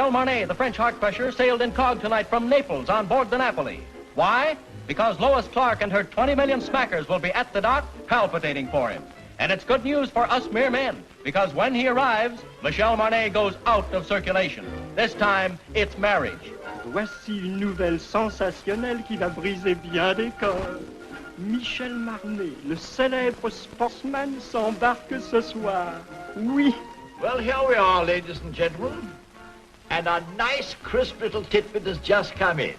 Michel Marnet, the French heart crusher, sailed incog tonight from Naples on board the Napoli. Why? Because Lois Clark and her 20 million smackers will be at the dock palpitating for him. And it's good news for us mere men, because when he arrives, Michel Marnet goes out of circulation. This time, it's marriage. Voici une nouvelle sensationnelle qui va briser bien des corps. Michel Marnet, le célèbre sportsman, s'embarque ce soir. Oui. Well, here we are, ladies and gentlemen. And a nice, crisp little tidbit has just come in.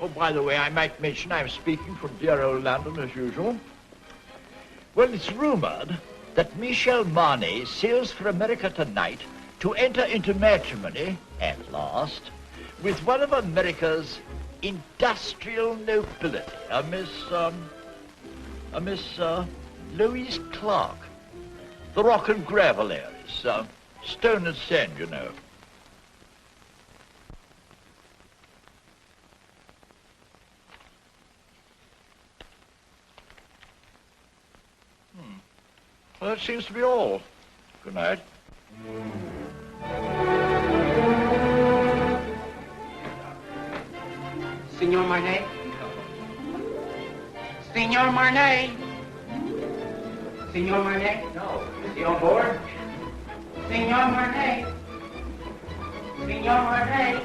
Oh, by the way, I might mention I'm speaking from dear old London as usual. Well, it's rumored that Michel Marnet sails for America tonight to enter into matrimony, at last, with one of America's industrial nobility, a Miss Louise Clark. The rock and gravel areas, stone and sand, you know. Well, that seems to be all. Good night. Signor Marnet? Signor Marnet? Signor Marnet? No. Is he on board? Signor Marnet? Signor Marnet?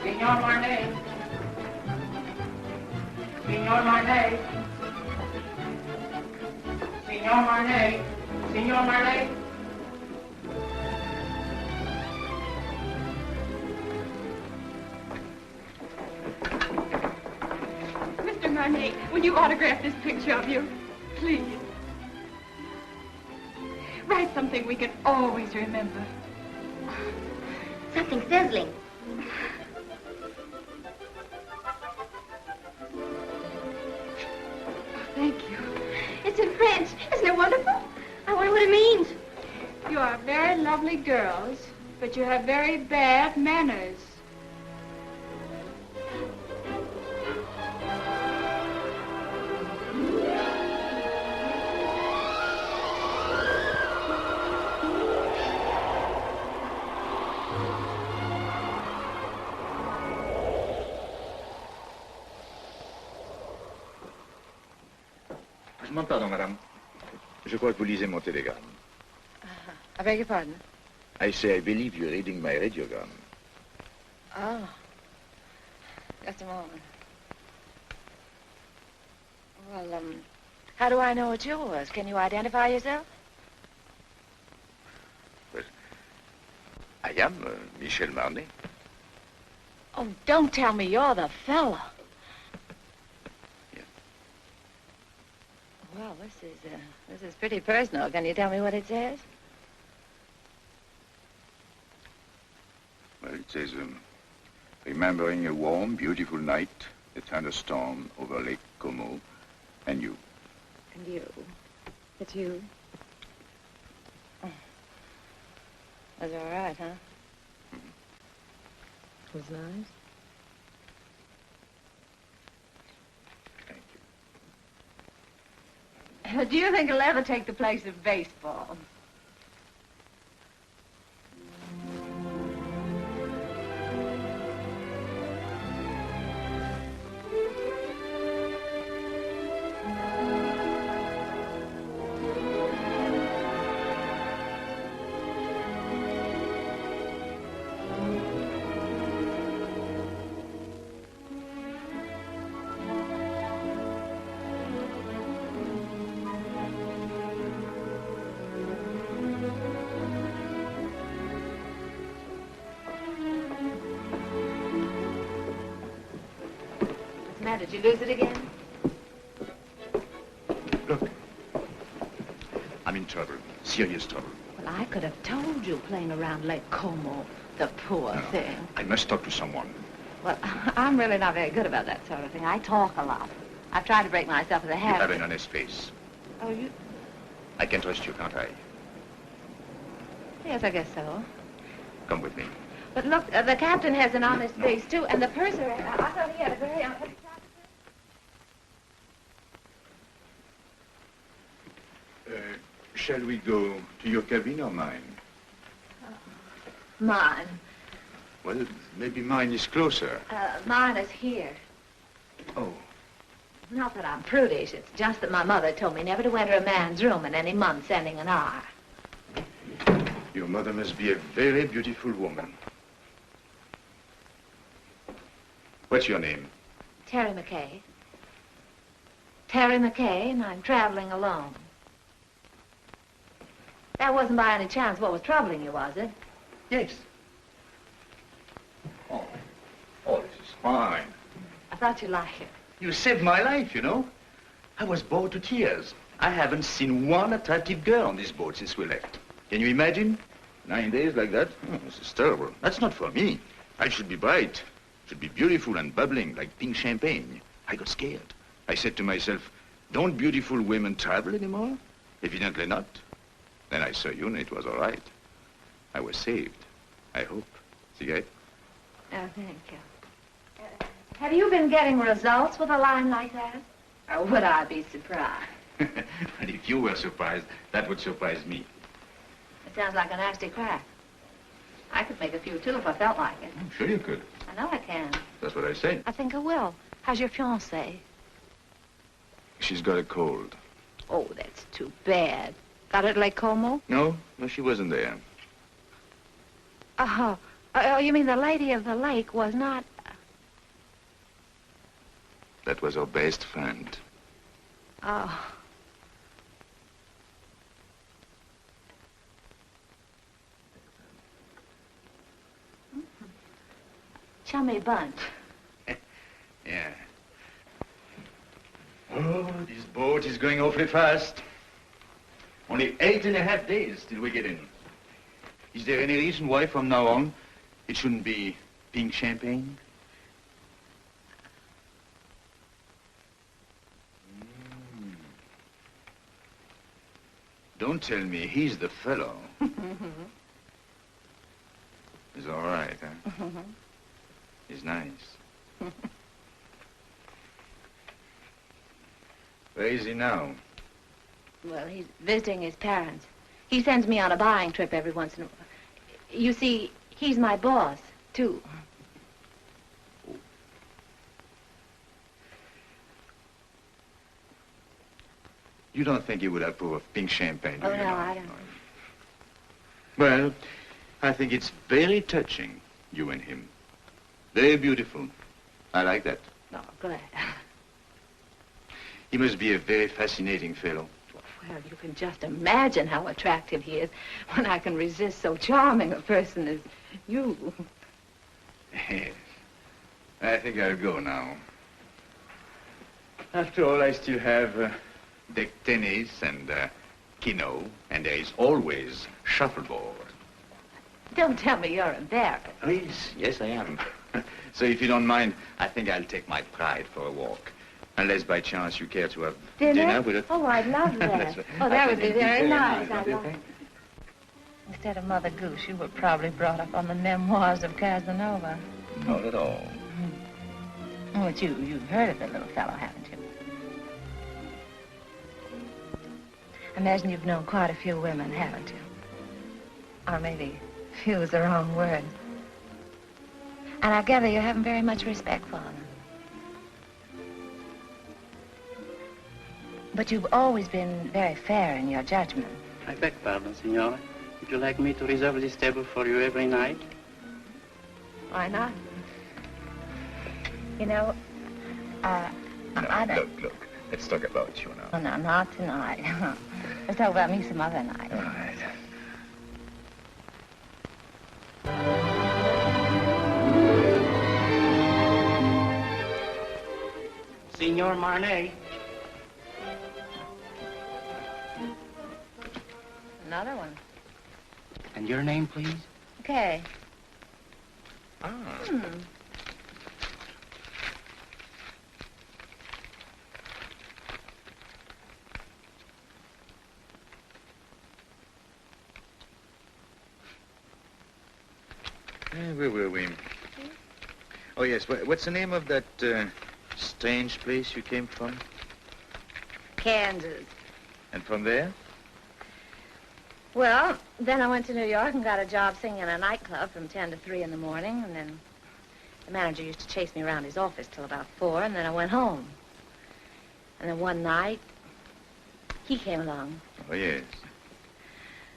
Signor Marnet? Signor Marnet? Signor Marnet? Signor Marnet? Mr. Marnet, will you autograph this picture of you? Please. Write something we can always remember. Something sizzling. Thank you. It's in French. Isn't it wonderful? I wonder what it means. You are very lovely girls, but you have very bad manners. Pardon, madame. Je crois que vous lisez mon télégramme. I beg your pardon? I say I believe you're reading my radiogram. Oh. Just a moment. Well, how do I know it's yours? Can you identify yourself? Well, I am Michel Marnet. Oh, don't tell me you're the fella. Well, this is pretty personal. Can you tell me what it says? Well, it says, remembering a warm, beautiful night, a thunderstorm over Lake Como, and you. And you. It's you. Oh. That's all right, huh? Mm-hmm. It was nice. Do you think it'll ever take the place of baseball? Did you lose it again? Look, I'm in trouble, serious trouble. Well, I could have told you playing around Lake Como, the poor thing. I must talk to someone. Well, I'm really not very good about that sort of thing. I talk a lot. I've tried to break myself of the habit. You have an honest face. Oh, you? I can trust you, can't I? Yes, I guess so. Come with me. But look, the captain has an honest face, too, and the purser, I thought he had a very honest... Shall we go to your cabin or mine? Mine. Well, maybe mine is closer. Mine is here. Oh. Not that I'm prudish. It's just that my mother told me never to enter a man's room in any month ending in R. Your mother must be a very beautiful woman. What's your name? Terry McCay. Terry McCay, and I'm traveling alone. That wasn't by any chance what was troubling you, was it? Yes. Oh, this is fine. I thought you'd like it. You saved my life, you know. I was bored to tears. I haven't seen one attractive girl on this boat since we left. Can you imagine? 9 days like that? Oh, this is terrible. That's not for me. I should be bright. Should be beautiful and bubbling like pink champagne. I got scared. I said to myself, don't beautiful women travel anymore? Evidently not. Then I saw you and it was all right. I was saved. I hope. Cigarette? Oh, thank you. Have you been getting results with a line like that? Or would I be surprised? And if you were surprised, that would surprise me. It sounds like a nasty crack. I could make a few, too, if I felt like it. I'm sure you could. I know I can. That's what I said. I think I will. How's your fiancée? She's got a cold. Oh, that's too bad. Got it at Lake Como? No, she wasn't there. Oh, you mean the lady of the lake was not... That was her best friend. Oh. Chummy bunch. Yeah. Oh, this boat is going awfully fast. Only 8.5 days till we get in. Is there any reason why from now on it shouldn't be pink champagne? Don't tell me he's the fellow. He's all right, huh? He's nice. Where is he now? Well, he's visiting his parents. He sends me on a buying trip every once in a while. You see, he's my boss, too. You don't think he would approve of pink champagne, do Oh, you? no, I don't. Well, I think it's very touching, you and him. Very beautiful. I like that. Oh, glad. He must be a very fascinating fellow. Well, you can just imagine how attractive he is when I can resist so charming a person as you. Yes. I think I'll go now. After all, I still have deck tennis and keno, and there is always shuffleboard. Don't tell me you're embarrassed. Oh, yes, I am. So if you don't mind, I think I'll take my pride for a walk. Unless by chance you care to have dinner with us. Oh, I'd love that. Oh, that would be very nice. I'd love it. Instead of Mother Goose, you were probably brought up on the memoirs of Casanova. Not at all. Oh, but you've heard of the little fellow, haven't you? I imagine you've known quite a few women, haven't you? Or maybe few is the wrong word. And I gather you haven't very much respect for them. But you've always been very fair in your judgment. I beg pardon, Signora. Would you like me to reserve this table for you every night? Why not? You know, I don't... Look. Let's talk about you now. Oh, no, not tonight. Let's talk about me some other night. All right. Signor Marnay. Another one. And your name, please? Okay. Ah. Where were we? Oh, yes. What's the name of that strange place you came from? Kansas. And from there? Well, then I went to New York and got a job singing in a nightclub from 10 to 3 in the morning, and then the manager used to chase me around his office till about 4, and then I went home. And then one night, he came along. Oh, yes.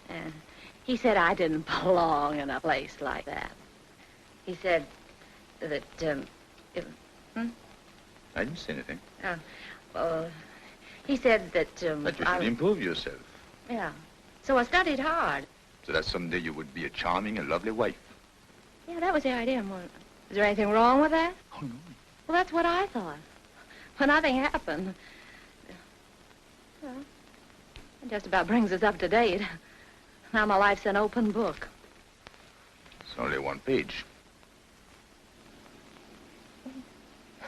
And he said I didn't belong in a place like that. He said that, I didn't say anything. He said that, That you should improve yourself. Yeah. So I studied hard. So that someday you would be a charming and lovely wife. Yeah, that was the idea. Is there anything wrong with that? Oh, no. Well, that's what I thought. Well, nothing happened. Well, it just about brings us up to date. Now my life's an open book. It's only one page.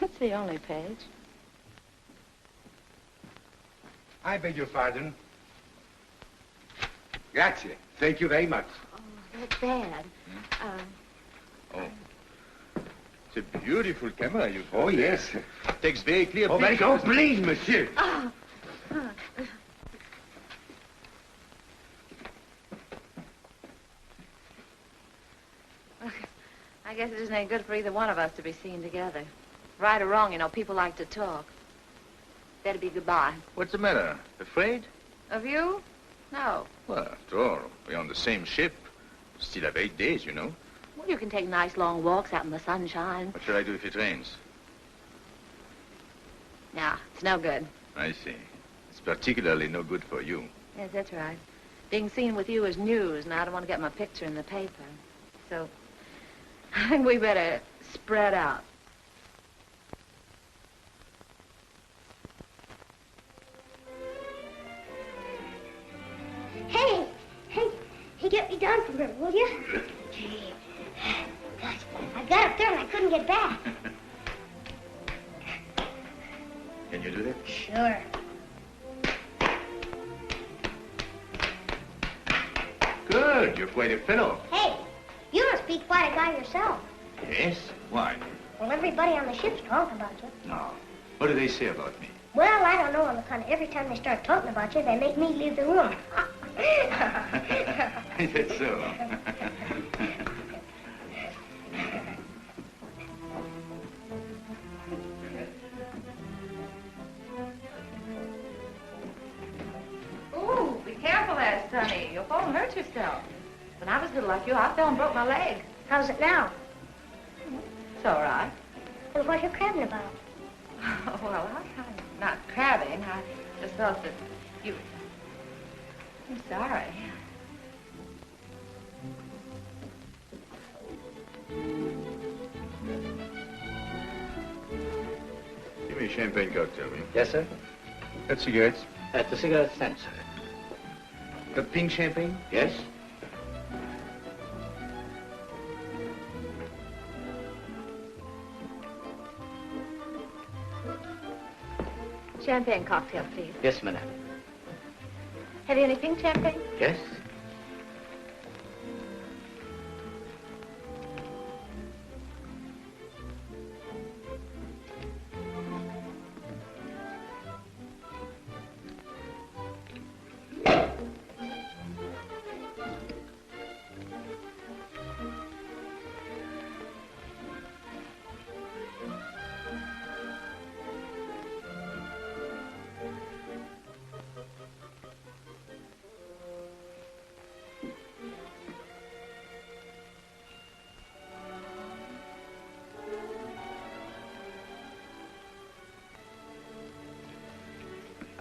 That's the only page. I beg your pardon. Grazie. Thank you very much. Oh, that's bad. Oh. It's a beautiful camera you've got. Oh, yes. Takes very clear Oh, very pictures. good. Please, monsieur. Oh. I guess it isn't any good for either one of us to be seen together. Right or wrong, you know, people like to talk. Better be goodbye. What's the matter? Afraid? Of you? No. Well, after all, we're on the same ship. Still have 8 days, you know. Well, you can take nice long walks out in the sunshine. What shall I do if it rains? No, it's no good. I see. It's particularly no good for you. Yes, that's right. Being seen with you is news, and I don't want to get my picture in the paper. So, I think we better spread out. Hey, get me down from her, will you? Gee, gosh, I got up there and I couldn't get back. Can you do that? Sure. Good. You're quite a fellow. Hey, you must be quite a guy yourself. Yes? Why? Well, everybody on the ship's talking about you. No. What do they say about me? Well, I don't know on the kind of every time they start talking about you, they make me leave the room. Is that so? Ooh, be careful there, Sonny. You'll fall and hurt yourself. When I was little like you, I fell and broke my leg. How's it now? It's all right. Well, what are you crabbing about? Oh, well, I'm not crabbing. I just thought that you... I'm sorry. Give me a champagne cocktail, will you? Yes, sir. Got cigarettes? At the cigarette stand, sir. Got pink champagne? Yes? Champagne cocktail, please. Yes, madame. Have you any pink champagne? Yes?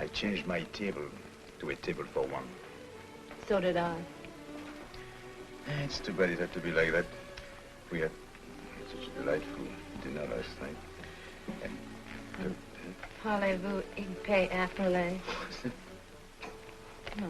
I changed my table to a table for one. So did I. It's too bad it had to be like that. We had such a delightful dinner last night. And Parlez-vous épais affolé? No.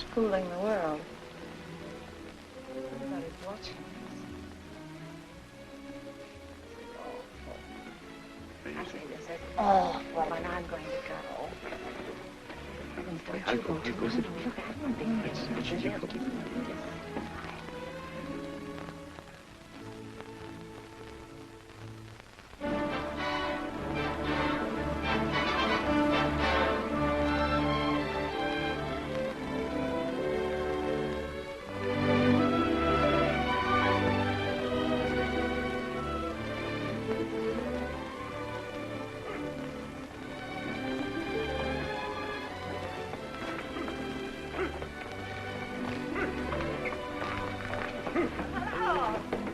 much fooling the world. Everybody's watching us. Awful. I say this is awful, and I'm going to go. Don't you go too soon. Look, I don't think it's such a deal.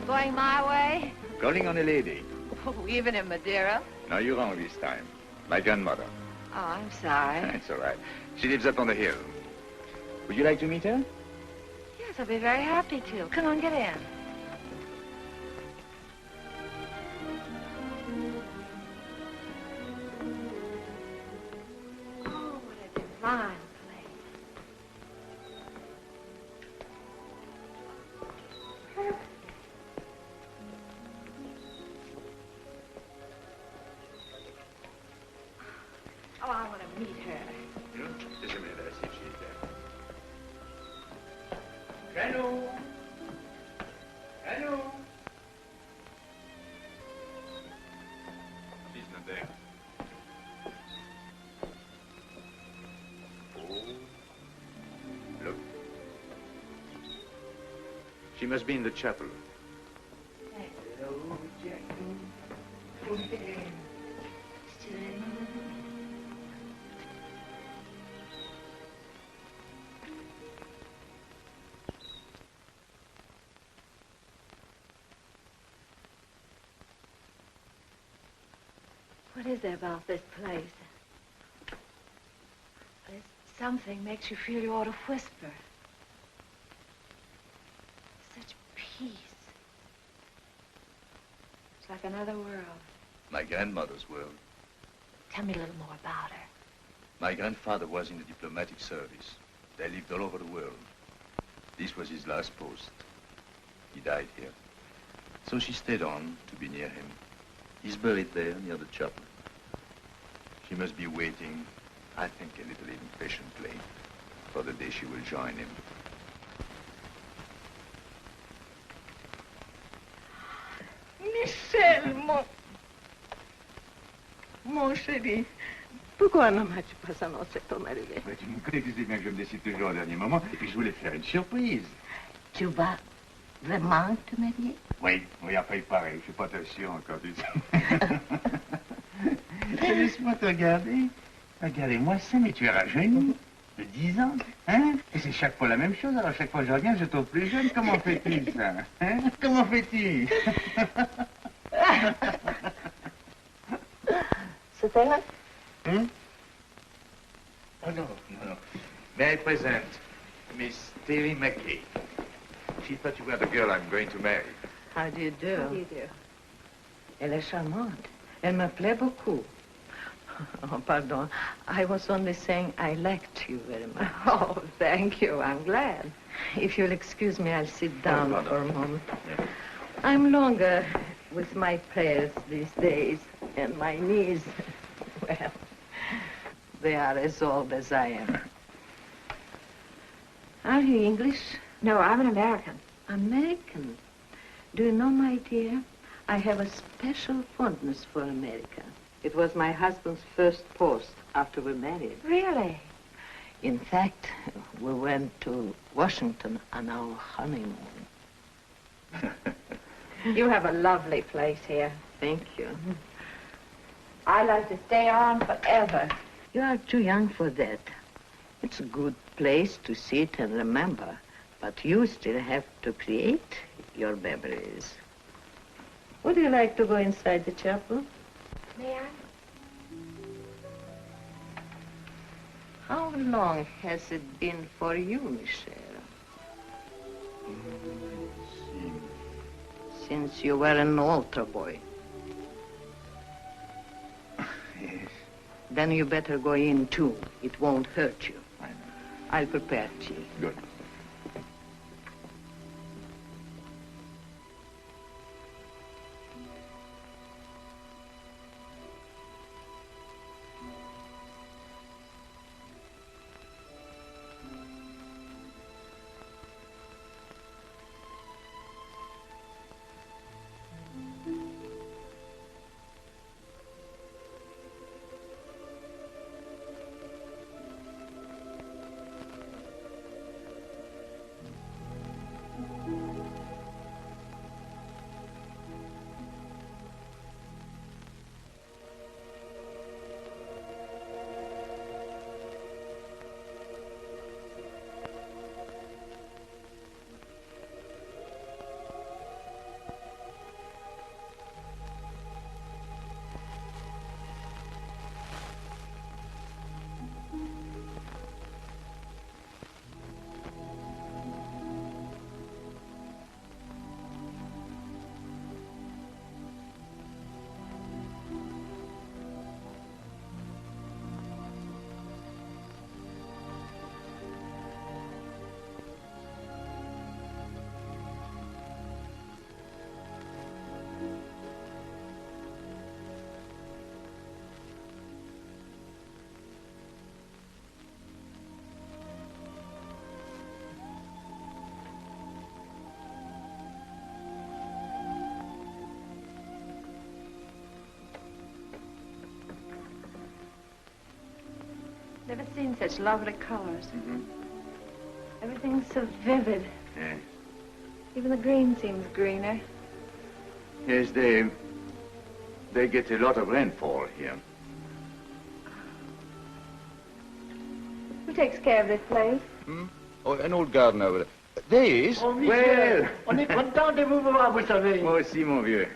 Going my way? Calling on a lady. Oh, even in Madeira? No, you're wrong this time. My grandmother. Oh, I'm sorry. It's all right. She lives up on the hill. Would you like to meet her? Yes, I'll be very happy to. Come on, get in. Oh, what a divine place. Perfect. Oh, I want to meet her. Just a minute, I'll see if she's there. Hello. Hello. She's not there. Oh. Look. She must be in the chapel. Hello, Jack. What is there about this place? There's something makes you feel you ought to whisper. Such peace. It's like another world. My grandmother's world. Tell me a little more about her. My grandfather was in the diplomatic service. They lived all over the world. This was his last post. He died here. So she stayed on to be near him. He's buried there near the chapel. She must be waiting, I think a little impatiently, for the day she will join him. Michel, mon chéri, pourquoi ne m'as-tu pas annoncé ton arrivée? Tu me connais, tu sais bien que je me décide toujours au dernier moment, et puis je voulais te faire une surprise. Tu vas vraiment te marier? Oui, enfin il paraît, je suis pas très sûr encore du tout. Laisse-moi te regarder. Regardez-moi ça, mais tu es rajeuni de 10 ans, hein? Et c'est chaque fois la même chose, alors chaque fois que je reviens, je trouve plus jeune. Comment fais-tu ça? Hein? Comment fais-tu? C'est elle? Hmm? Oh non. May I present Miss Terry McCarey? She thought you were the girl I'm going to marry. How do you do? How do you do? Elle est charmante. Elle me plaît beaucoup. Oh, pardon. I was only saying I liked you very much. Oh, thank you. I'm glad. If you'll excuse me, I'll sit down pardon. for a moment. Yeah. I'm longer with my prayers these days, and my knees, well, they are as old as I am. Are you English? No, I'm an American. American? Do you know, my dear, I have a special fondness for America. It was my husband's first post after we married. Really? In fact, we went to Washington on our honeymoon. You have a lovely place here. Thank you. I'd like to stay on forever. You are too young for that. It's a good place to sit and remember, but you still have to create your memories. Would you like to go inside the chapel? May I? How long has it been for you, Michel? Since you were an altar boy. Yes. Then you better go in, too. It won't hurt you. I know. I'll prepare tea. Good. Never seen such lovely colors. Everything's so vivid. Yes. Even the green seems greener. Yes, they get a lot of rainfall here. Who takes care of this place? Oh, an old gardener over there. There he is. Oh, Michel, on est content de vous voir, vous savez. Moi aussi, mon vieux.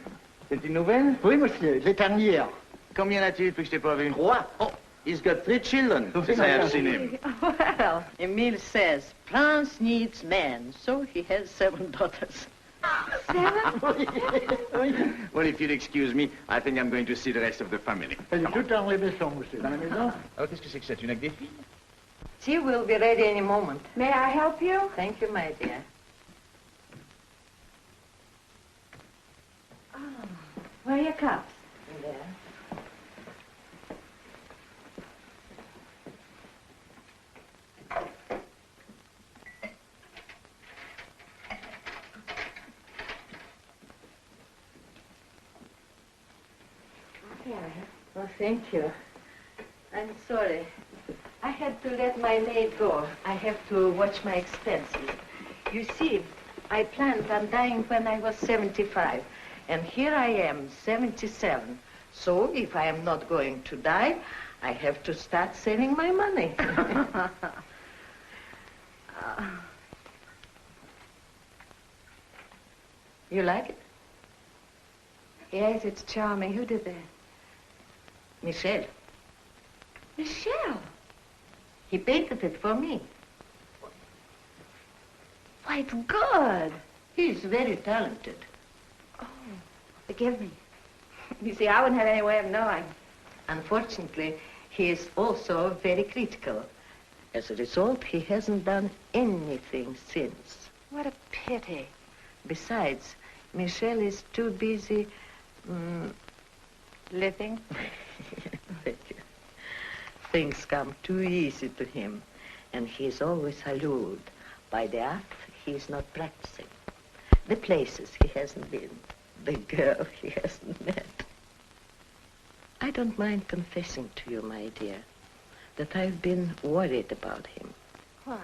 C'est une nouvelle? Oui, monsieur, les dernières. Combien a-t-il depuis que je t'ai pas vu? 3. Oh, he's got 3 children since I have seen him. Well, Emile says France needs men, so he has 7 daughters. 7? Well, if you'll excuse me, I think I'm going to see the rest of the family. Elle est toute dans les maisons, monsieur. Dans la maison? Alors, qu'est-ce que c'est que ça? Tu n'as que des filles? Tea will be ready any moment. May I help you? Thank you, my dear. Oh, where are your cups? There. Oh, thank you. I'm sorry. I had to let my maid go. I have to watch my expenses. You see, I planned on dying when I was 75, and here I am, 77. So if I am not going to die, I have to start saving my money. You like it? Yes, it's charming. Who did that? Michel. Michel. He painted it for me. Why, it's good. He's very talented. Oh, forgive me. You see, I wouldn't have any way of knowing. Unfortunately, he is also very critical. As a result, he hasn't done anything since. What a pity. Besides, Michel is too busy living. Thank you. Things come too easy to him, and he is always allured by the art he is not practicing, the places he hasn't been, the girl he hasn't met. I don't mind confessing to you, my dear, that I've been worried about him. Why?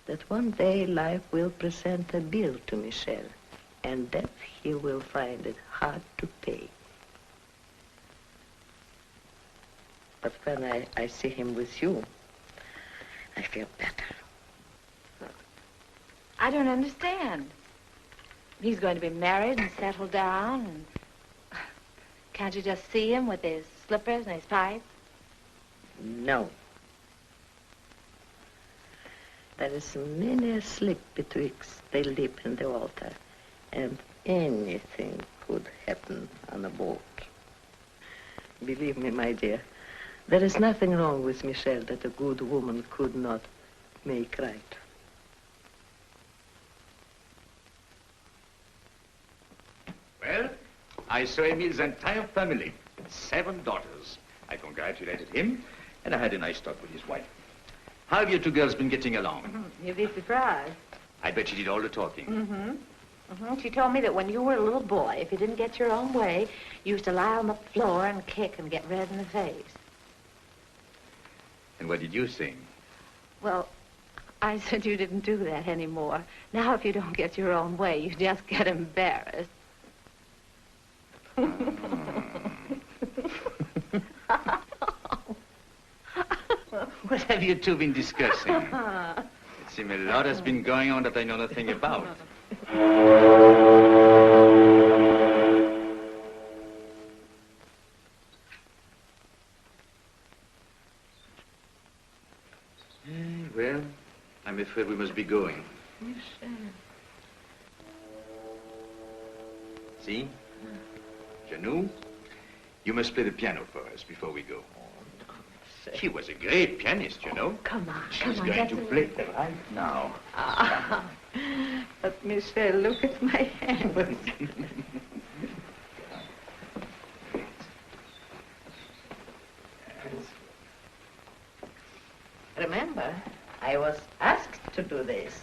That one day life will present a bill to Michel, and that he will find it hard to pay. But when I see him with you, I feel better. I don't understand. He's going to be married and settled down, and can't you just see him with his slippers and his pipe? No. There is many a slip betwixt the lip and the altar, and anything could happen on a boat. Believe me, my dear, there is nothing wrong with Michel that a good woman could not make right. Well, I saw Emile's entire family. 7 daughters. I congratulated him, and I had a nice talk with his wife. How have you two girls been getting along? You'd be surprised. I bet she did all the talking. She told me that when you were a little boy, if you didn't get your own way, you used to lie on the floor and kick and get red in the face. And what did you sing? Well, I said you didn't do that anymore. Now, if you don't get your own way, you just get embarrassed. What have you two been discussing? It seems a lot has been going on that I know nothing about. Well, I'm afraid we must be going. See? Janou, you must play the piano for us before we go. She was a great pianist, you know. Come on, She's going to play right now. But, Michel, look at my hands. Remember, I was asked to do this.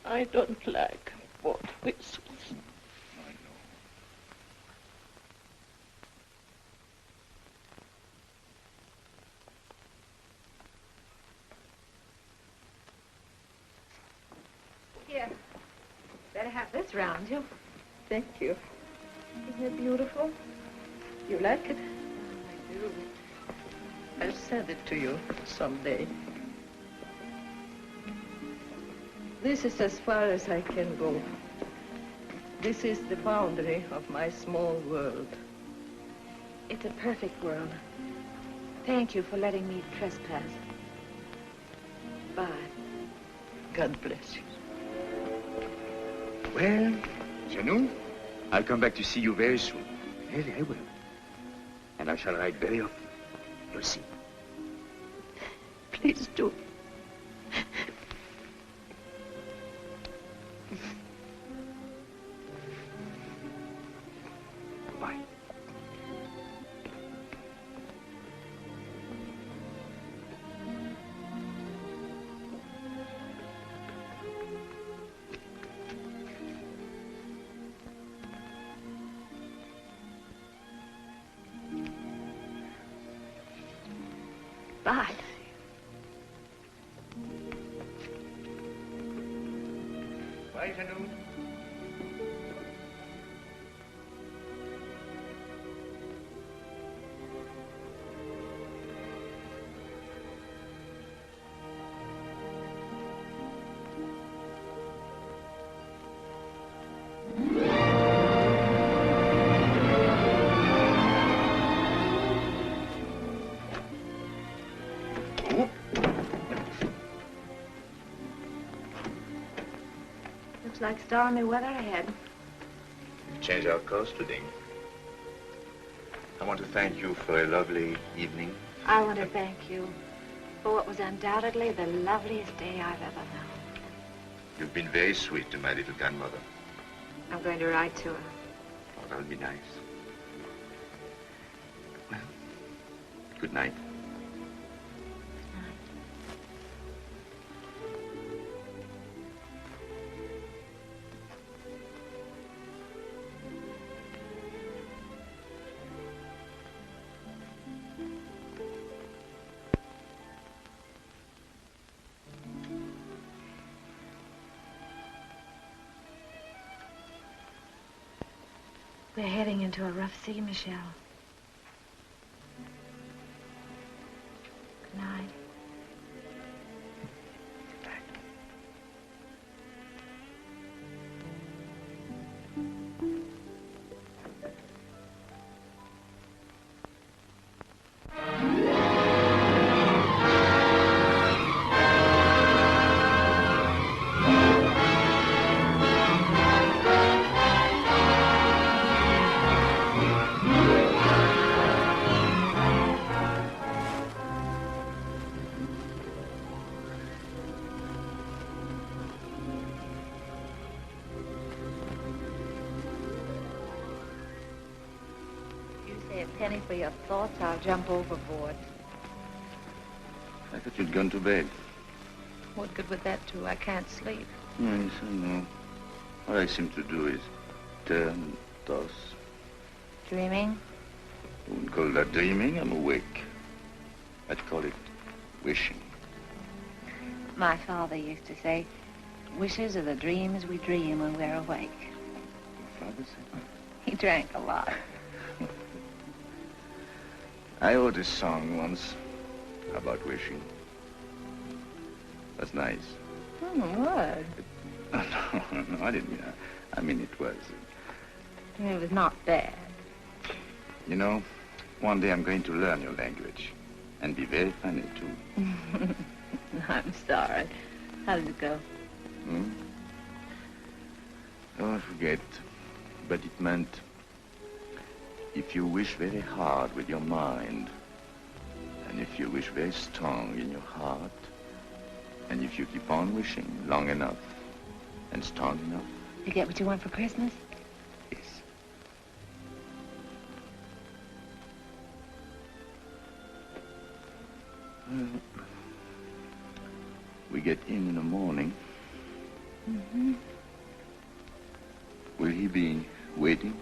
I don't like both whistles. I know. Here. Better have this round you. Thank you. Isn't it beautiful? You like it? I do. I'll send it to you someday. This is as far as I can go. This is the boundary of my small world. It's a perfect world. Thank you for letting me trespass. Bye. God bless you. Well, Janou, I'll come back to see you very soon. Really, I will. And I shall write very often. You'll see. Please do. Goodbye. Bye. Bye, Janou. Looks like stormy weather ahead. We've changed our course today. I want to thank you for a lovely evening. I want to thank you for what was undoubtedly the loveliest day I've ever known. You've been very sweet to my little grandmother. I'm going to write to her. Oh, that would be nice. Well, good night. We're heading into a rough sea, Michelle. Good night. Penny for your thoughts, I'll jump overboard. I thought you'd gone to bed. What good would that do? I can't sleep. Yes, I know. All I seem to do is turn, toss. Dreaming? I wouldn't call that dreaming. I'm awake. I'd call it wishing. My father used to say, wishes are the dreams we dream when we're awake. Your father said? He drank a lot. I wrote a song once about wishing. That's nice. What? No, I didn't mean that. I mean, it was. It was not bad. You know, one day I'm going to learn your language. And be very funny, too. I'm sorry. How did it go? Oh, I forget. But it meant, if you wish very hard with your mind, and if you wish very strong in your heart, and if you keep on wishing long enough and strong enough. You get what you want for Christmas? Yes. Well, we get in the morning. Mm-hmm. Will he be waiting?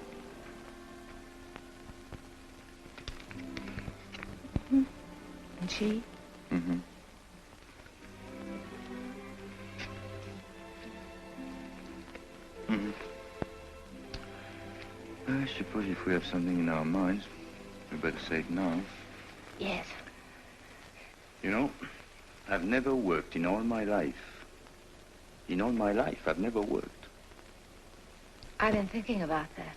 Mm-hmm. And she? Mm-hmm. Mm-hmm. I suppose if we have something in our minds, we better say it now. Yes. You know, I've never worked in all my life. In all my life, I've never worked. I've been thinking about that.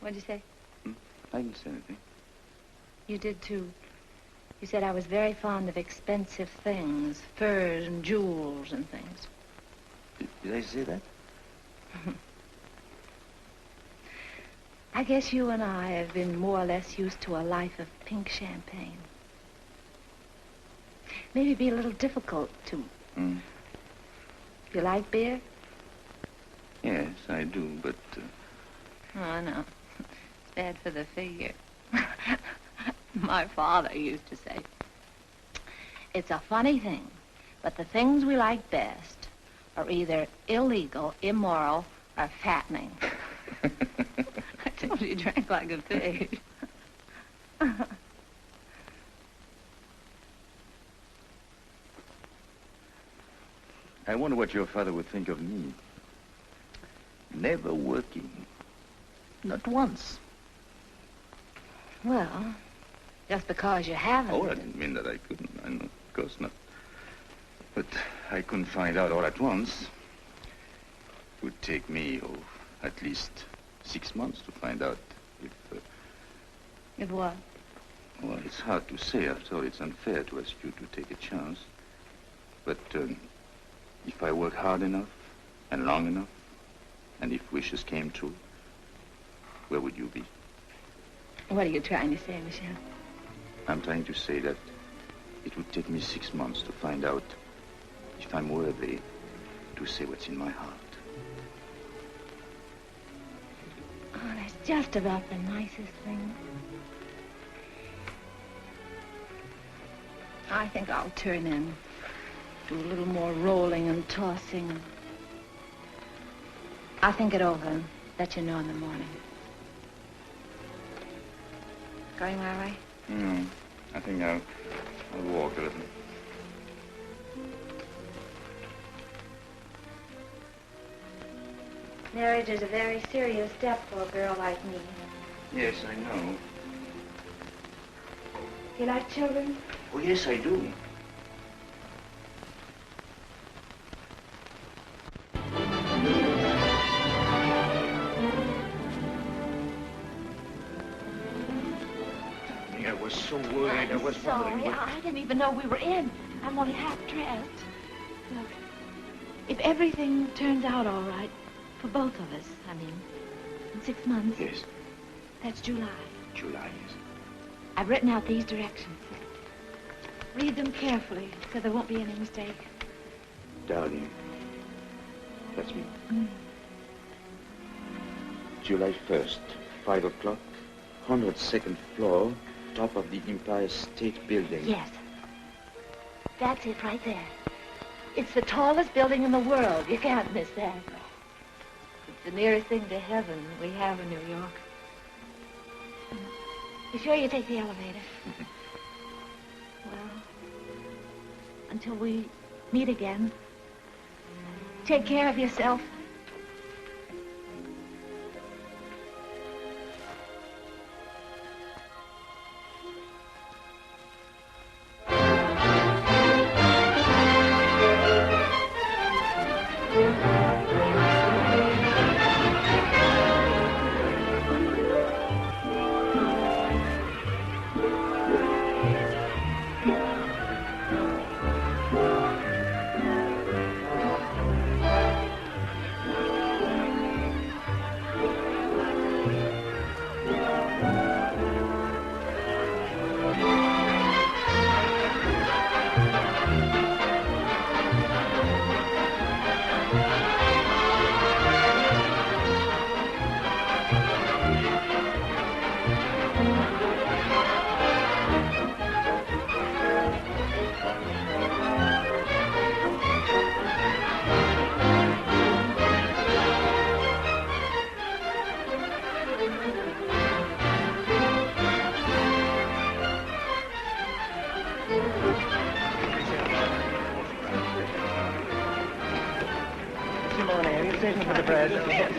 What'd you say? I didn't say anything. You did too. You said I was very fond of expensive things, furs and jewels and things. Did I say that? I guess you and I have been more or less used to a life of pink champagne. Maybe be a little difficult to... You like beer? Yes, I do, but... Oh, no. It's bad for the figure. My father used to say, it's a funny thing, but the things we like best are either illegal, immoral, or fattening. I told you he drank like a pig. I wonder what your father would think of me. Never working. Not once. Well, just because you haven't. Oh, I didn't mean that I couldn't. I know, of course not. But I couldn't find out all at once. It would take me, at least 6 months to find out if... If what? Well, it's hard to say. After all, it's unfair to ask you to take a chance. But if I work hard enough and long enough, and if wishes came true, where would you be? What are you trying to say, Michel? I'm trying to say that it would take me 6 months to find out if I'm worthy to say what's in my heart. Oh, that's just about the nicest thing. I think I'll turn in. Do a little more rolling and tossing. I'll think it over and let you know in the morning. Going my way? I think I'll walk a little. Marriage is a very serious step for a girl like me. Yes, I know. You like children? Oh, yes, I do. I was so worried. I was wondering. Sorry, I didn't even know we were in. I'm only half dressed. Look, if everything turns out all right, for both of us, I mean, in 6 months. Yes. That's July. July, yes. I've written out these directions. Read them carefully, so there won't be any mistake. Darling, that's me. July 1st, 5 o'clock, 102nd floor, top of the Empire State Building. Yes. That's it right there. It's the tallest building in the world. You can't miss that. It's the nearest thing to heaven we have in New York. You sure you take the elevator? Well, until we meet again, take care of yourself.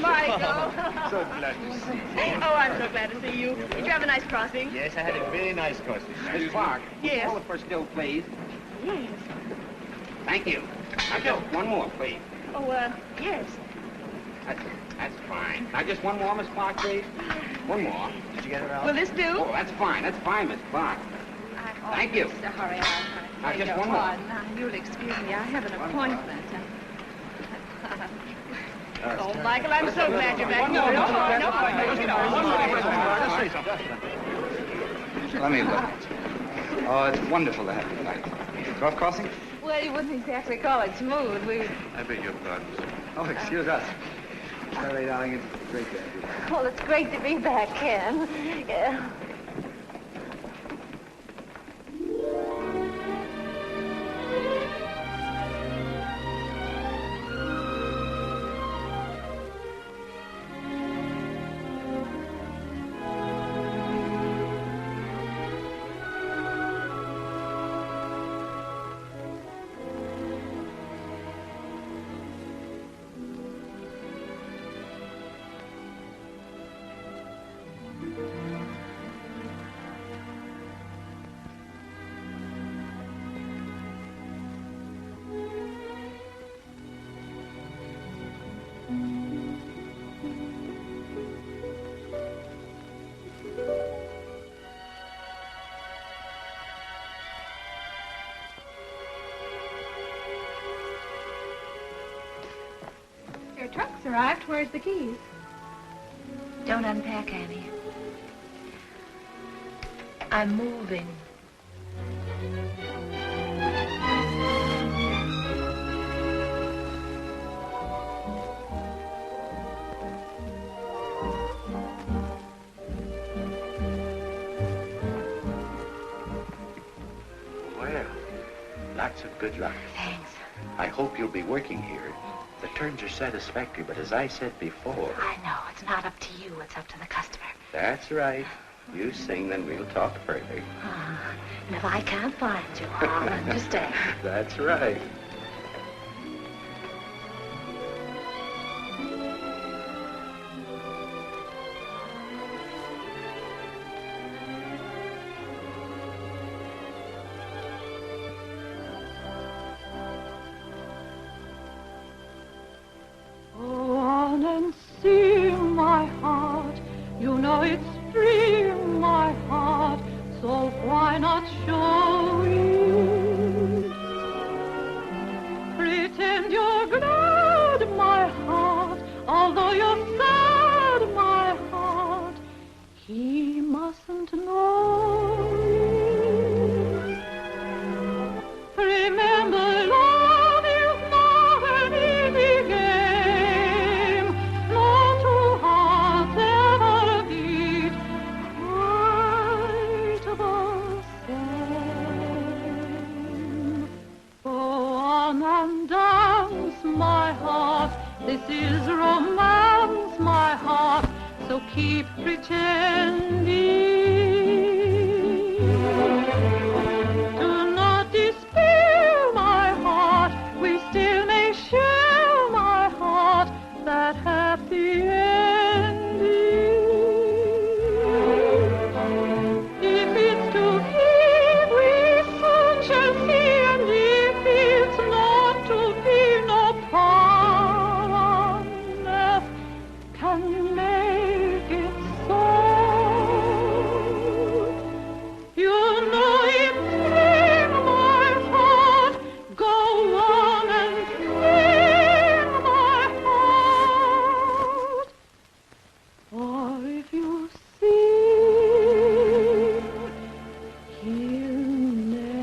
Michael. So glad to see you. Oh, I'm so glad to see you. Did you have a nice crossing? Yes, I had a very nice crossing. Miss Park, Yes. call it for still, please. Yes. Thank you. Now, just one more, please. Oh, yes. That's fine. Now, just one more, Miss Park, please. One more. Did you get it out? Will this do? Oh, that's fine. That's fine, Miss Park. Thank you. Mr. Hurry on, honey. Now, just Beg one your more. pardon. Now, you'll excuse me. I have an appointment. Oh, Michael, I'm so glad you're back. No, Let me look. Oh, it's wonderful to have you tonight. Golf crossing? Well, you wouldn't exactly call it smooth. I beg your pardon, sir. Oh, excuse us. Sorry, darling, it's great to have you. Well, it's great to be back, Ken. Yeah. Your truck's arrived. Where's the keys? Don't unpack, Annie. I'm moving. Well, lots of good luck. Thanks. I hope you'll be working here. The terms are satisfactory, but as I said before... I know. It's not up to you. It's up to the customer. That's right. You sing, then we'll talk further. And if I can't find you, I'll understand. That's right. Go on and sing, my heart. You know it's free, my heart. So why not show it? Pretend you're glad, my heart. Although you're sad, my heart. He mustn't know it. Remember, love is not an easy game. No two hearts ever beat quite the same. Go on and dance, my heart. This is romance, my heart. So keep pretending. Do not despair, my heart. We still may share, my heart, that happy ending. If it's to be, we soon shall see, and if it's not to be, no power on earth can make it so. You know it's in my heart. Go on and sing, my heart. Or if you sing, he'll never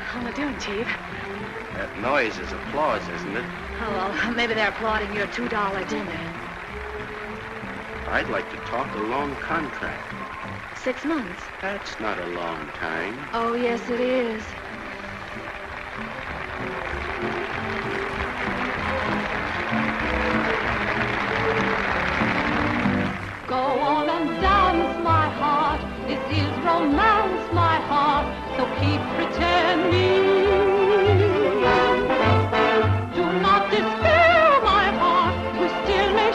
How am I doing, Chief? That noise is applause, isn't it? Oh, well, maybe they're applauding your $2 dinner. I'd like to talk a long contract. 6 months. That's not a long time. Oh, yes, it is. Go on and dance, my heart. This is romance, my heart. So keep pretending. Do not despair, my heart. You still may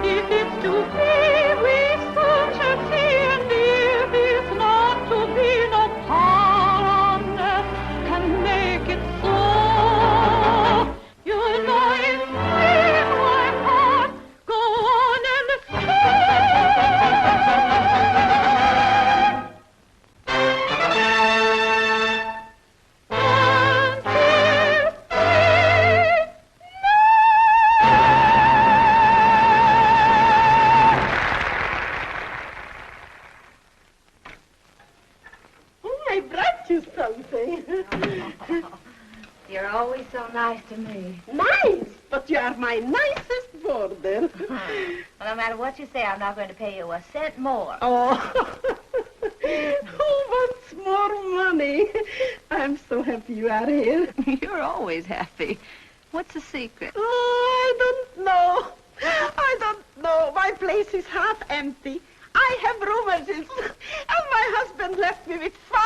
If it's to be, we soon shall see, and if it's not to be, no power on earth can make it so. You know it's in my heart, go on and I brought you something. You're always so nice to me. Nice, but you are my nicest boarder. Well, no matter what you say, I'm not going to pay you a cent more. Oh, who wants more money? I'm so happy you are here. You're always happy. What's the secret? Oh, I don't know. I don't know. My place is half empty. I have rheumatism, and my husband left me with 5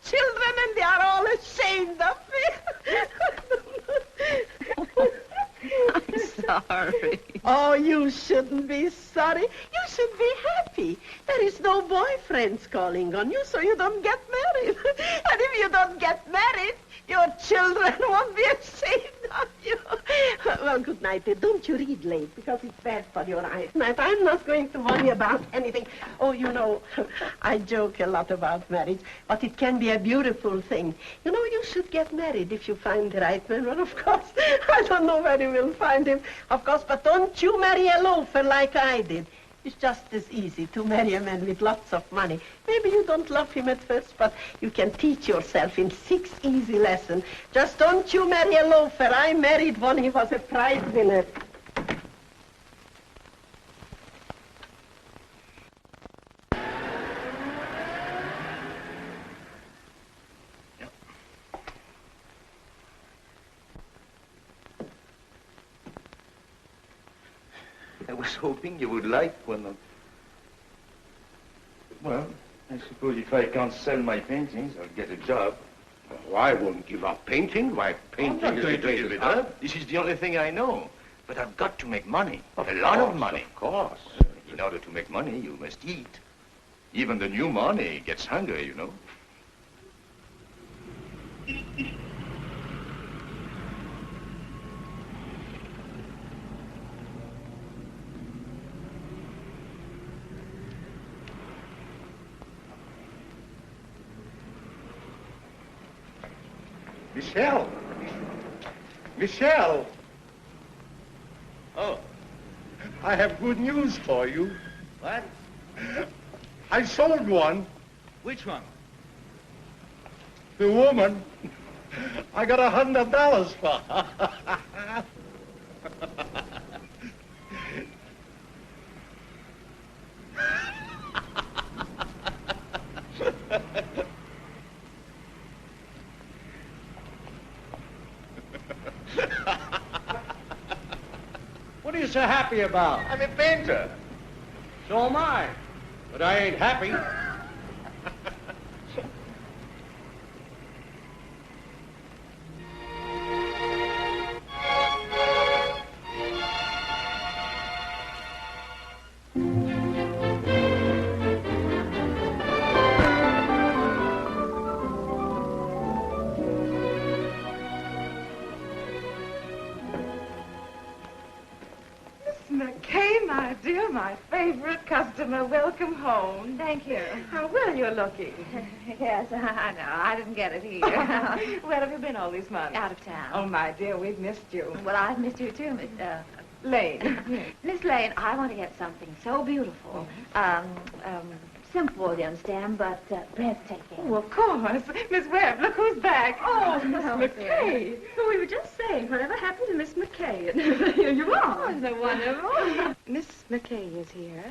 children, and they are all ashamed of me. I'm sorry. Oh, you shouldn't be sorry. You should be happy. There is no boyfriends calling on you, so you don't get married. And if you don't get married, your children won't be ashamed of you. Well, good night. Don't you read late, because it's bad for your eyes. Night. I'm not going to worry about anything. Oh, you know, I joke a lot about marriage, but it can be a beautiful thing. You know, you should get married if you find the right man. Well, of course, I don't know where you will find him, of course, but don't you marry a loafer like I did. It's just as easy to marry a man with lots of money. Maybe you don't love him at first, but you can teach yourself in 6 easy lessons. Just don't you marry a loafer. I married one. He was a prize winner. I was hoping you would like one of... Well, I suppose if I can't sell my paintings, I'll get a job. Oh, I won't give up painting. Why, painting is the greatest art. This is the only thing I know. But I've got to make money. A lot of money. Of course. In order to make money, you must eat. Even the new money gets hungry, you know. Michelle! Michelle! Oh. I have good news for you. What? I sold one. Which one? The woman. I got $100 for her. What are you so happy about? I'm a painter. So am I. But I ain't happy. McCay, my dear, my favorite customer. Welcome home. Thank you. How well you're looking. Yes, I know. I didn't get it here. Where have you been all these months? Out of town. Oh, my dear, we've missed you. Well, I've missed you too, Miss Lane. Miss Lane, I want to get something so beautiful. Simple, you understand, but breathtaking. Oh, of course. Miss Webb, look who's back. Oh, Miss McCay. We were just saying, whatever happened to Miss McCay? And here you are. Oh, isn't it wonderful? Miss McCay is here,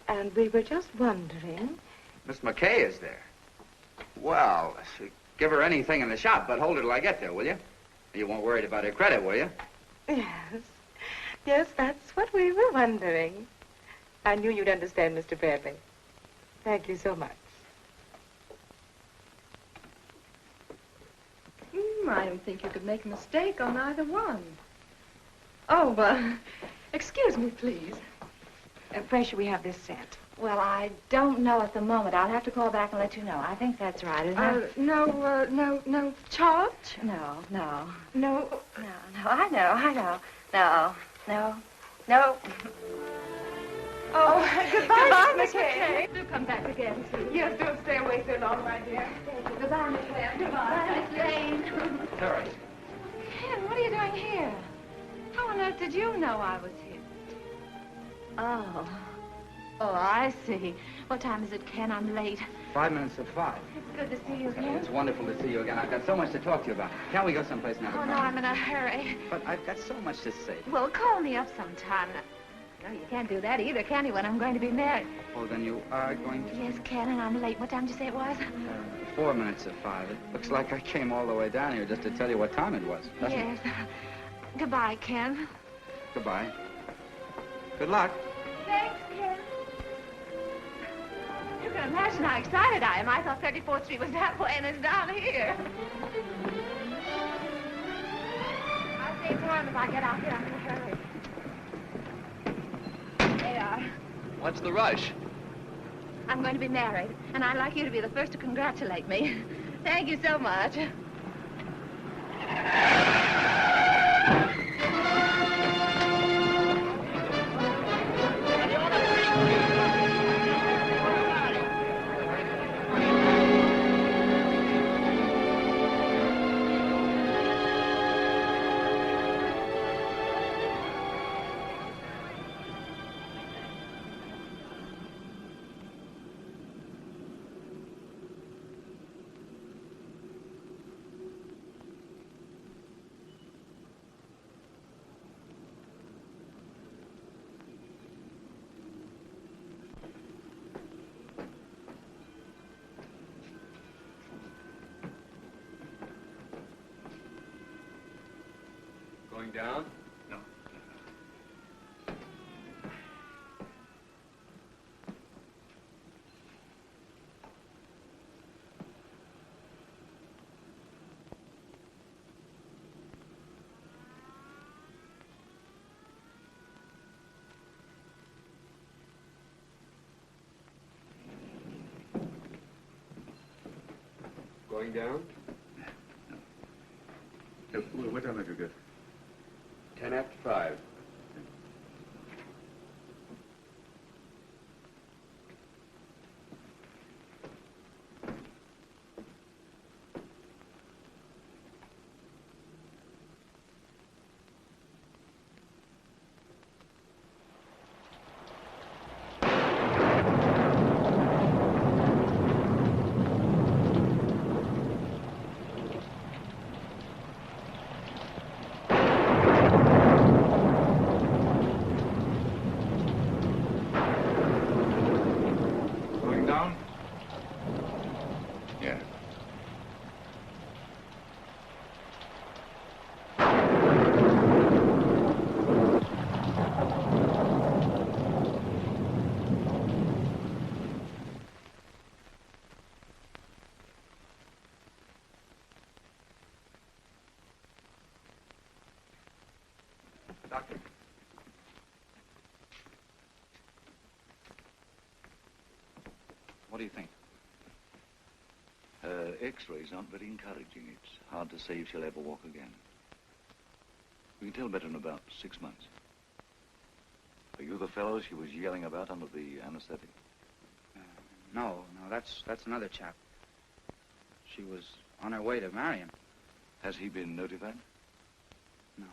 and we were just wondering. Miss McCay is there. Well, give her anything in the shop, but hold her till I get there, will you? You won't worry about her credit, will you? Yes. Yes, that's what we were wondering. I knew you'd understand, Mr. Bradley. Thank you so much. Delmer, I don't think you could make a mistake on either one. Oh, excuse me, please. Where should we have this set? Well, I don't know at the moment. I'll have to call back and let you know. I think that's right, isn't it? No charge? No. No. No, I know. No. Oh, goodbye, Miss McCarey. McCarey. Do come back again, please. Yes, don't stay away so long, my dear. Thank you. Goodbye, Miss Cram. Goodbye, Miss Lane. Terry. Ken, what are you doing here? How on earth did you know I was here? Oh, I see. What time is it, Ken? I'm late. 5 minutes of 5. It's good to see you again. It's wonderful to see you again. I've got so much to talk to you about. Can't we go someplace now? Oh, no, I'm in a hurry. But I've got so much to say. Well, call me up sometime. No, you can't do that either, can you, when I'm going to be married? Oh, then you are going to... Yes, Ken, and I'm late. What time did you say it was? 4 minutes of 5. It looks like I came all the way down here just to tell you what time it was, doesn't Yes. it? Goodbye, Ken. Goodbye. Good luck. Thanks, Ken. You can imagine how excited I am. I thought 34th Street was that way, and it's down here. I'll say to him if I get out here. I'm in a hurry. They are. What's the rush? I'm going to be married, and I'd like you to be the first to congratulate me. Thank you so much. Going down? No. Going down? No. What time have you got? 10 after 5. Doctor? What do you think? Her x-rays aren't very encouraging. It's hard to say if she'll ever walk again. We can tell better in about 6 months. Are you the fellow she was yelling about under the anesthetic? No, that's another chap. She was on her way to marry him. Has he been notified? No,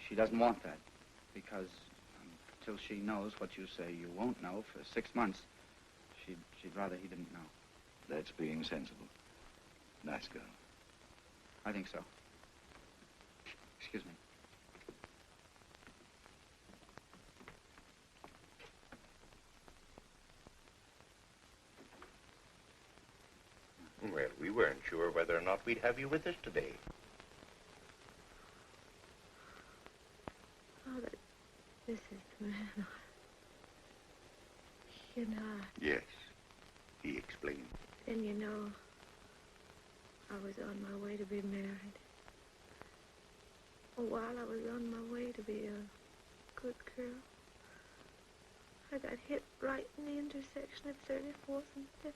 she doesn't want that. Because until she knows what you say you won't know for 6 months, she'd rather he didn't know. That's being sensible. Nice girl. I think so. Excuse me. Well, we weren't sure whether or not we'd have you with us today. Oh, this is the man. You know. Yes, he explained. Then you know, I was on my way to be married. while I was on my way to be a good girl, I got hit right in the intersection of 34th and 5th.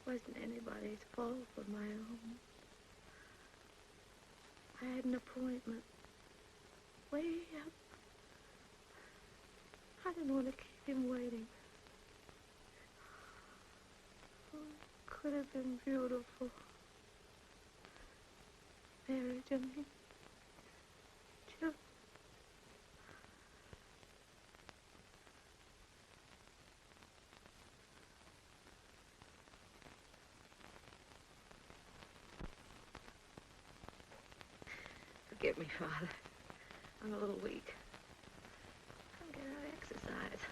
Wasn't anybody's fault but my own. I had an appointment way up. I didn't want to keep him waiting. Oh, it could have been beautiful. Marriage, I mean. Children. Forgive me, Father. I'm a little weak. I'll get out exercise.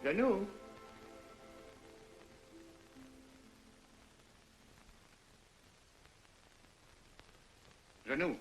Janou? Janou?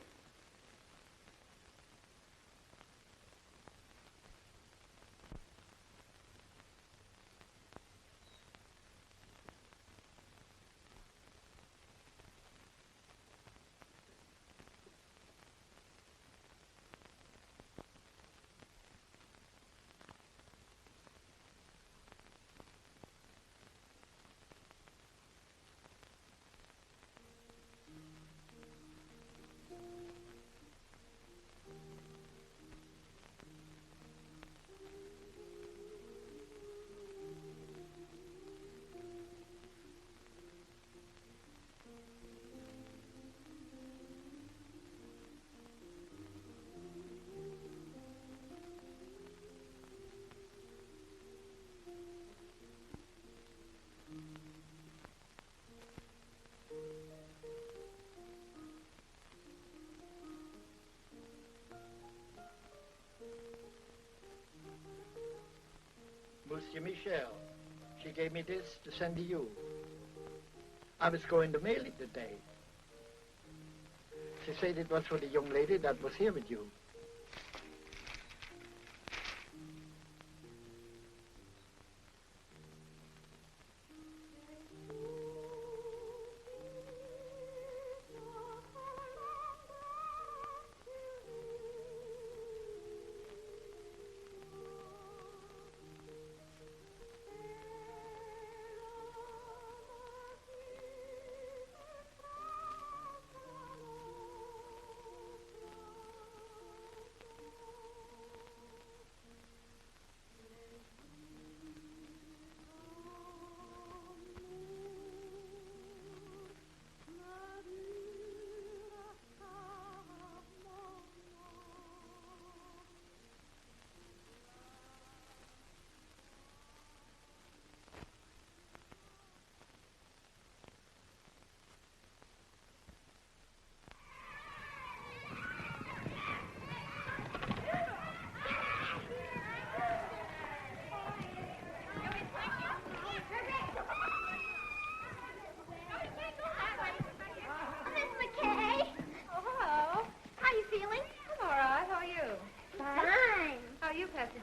Monsieur Michel, she gave me this to send to you. I was going to mail it today. She said it was for the young lady that was here with you.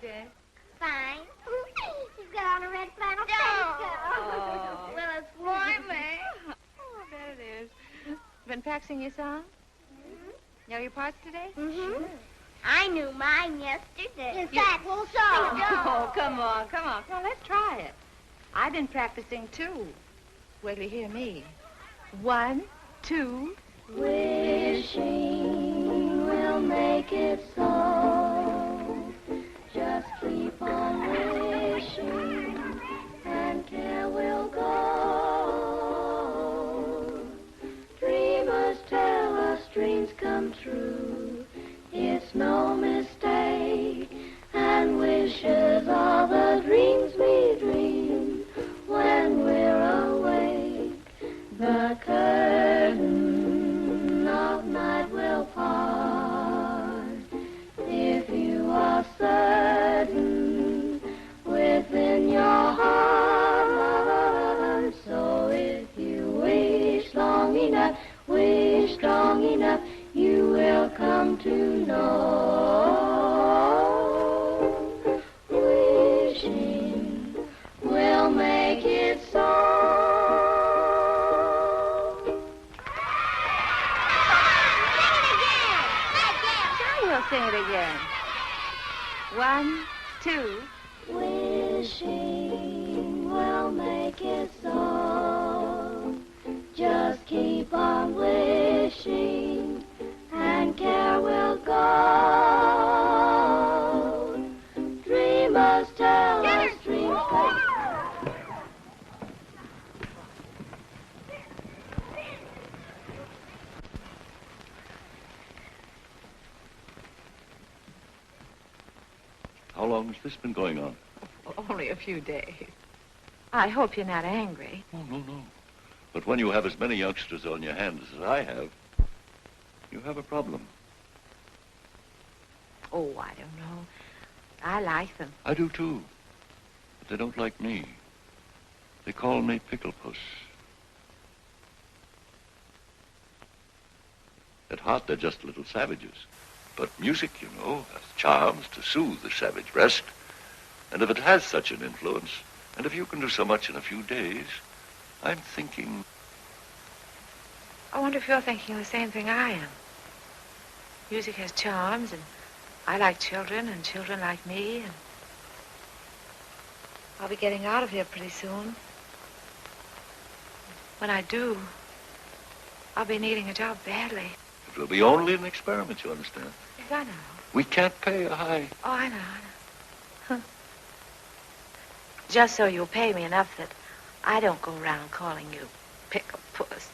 Mildred. Fine. She's got on a red flannel petticoat. Oh. Well, it's slimy. Oh, I bet it is. Been practicing your song? Mm-hmm. Know your parts today? Mm-hmm. Sure. I knew mine yesterday. In fact, we'll song. Oh, come on, come on. Well, let's try it. I've been practicing, too. Wait till you hear me. 1, 2. Wishing will make it so. Just keep on wishing, and care will go. 1, 2. Wishing will make it so. Just keep on wishing, and care will go. Dreamers tell us dreams come. How long has this been going on? Only a few days. I hope you're not angry. Oh, no. But when you have as many youngsters on your hands as I have, you have a problem. Oh, I don't know. I like them. I do, too. But they don't like me. They call me Pickle Puss. At heart, they're just little savages. But music, you know, has charms to soothe the savage breast. And if it has such an influence, and if you can do so much in a few days, I'm thinking... I wonder if you're thinking the same thing I am. Music has charms, and I like children, and children like me, and I'll be getting out of here pretty soon. When I do, I'll be needing a job badly. It will be only an experiment, you understand? Yes, I know. We can't pay a high... Oh, I know. Huh. Just so you'll pay me enough that I don't go around calling you Pickle Puss.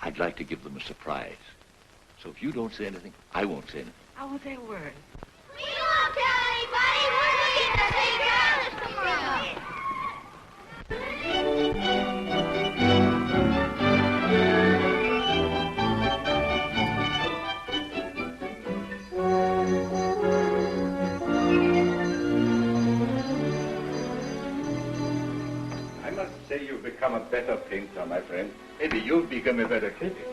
I'd like to give them a surprise. So if you don't say anything, I won't say anything. I won't say a word. We won't tell anybody. We're looking at the big girls tomorrow. I must say you've become a better painter, my friend. Maybe you've become a better critic.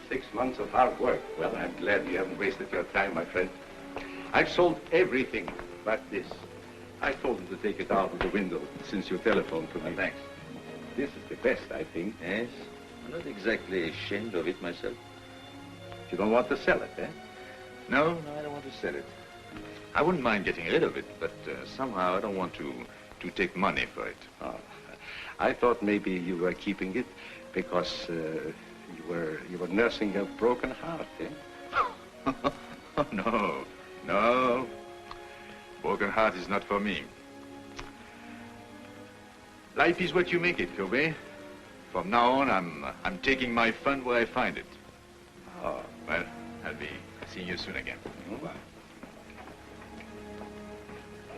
6 months of hard work. Well, I'm glad you haven't wasted your time, my friend. I've sold everything but this. I told them to take it out of the window since you telephoned to me. Thanks. This is the best, I think. Yes? I'm not exactly ashamed of it myself. You don't want to sell it, eh? No, I don't want to sell it. I wouldn't mind getting rid of it, but somehow I don't want to take money for it. Oh, I thought maybe you were keeping it because you were nursing a broken heart, eh? Oh, no. Broken heart is not for me. Life is what you make it, Kobe. From now on, I'm taking my fun where I find it. Oh. Well, I'll be seeing you soon again. Bye.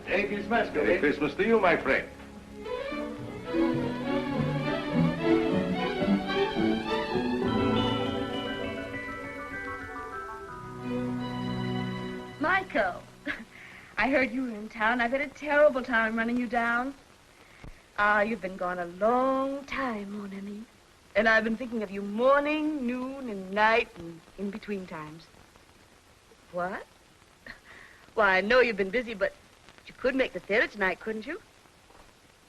Merry Christmas, Kobe. Merry Christmas to you, my friend. Michael, I heard you were in town. I've had a terrible time running you down. You've been gone a long time, mon ami. And I've been thinking of you morning, noon, and night, and in between times. What? Why, I know you've been busy, but you could make the theater tonight, couldn't you?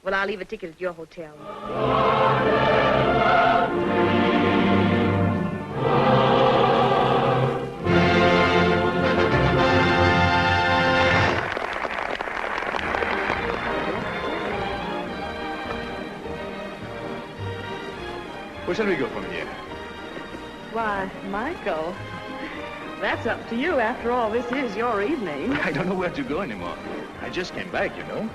Well, I'll leave a ticket at your hotel. Where shall we go from here? Why, Michael, that's up to you. After all, this is your evening. I don't know where to go anymore. I just came back, you know.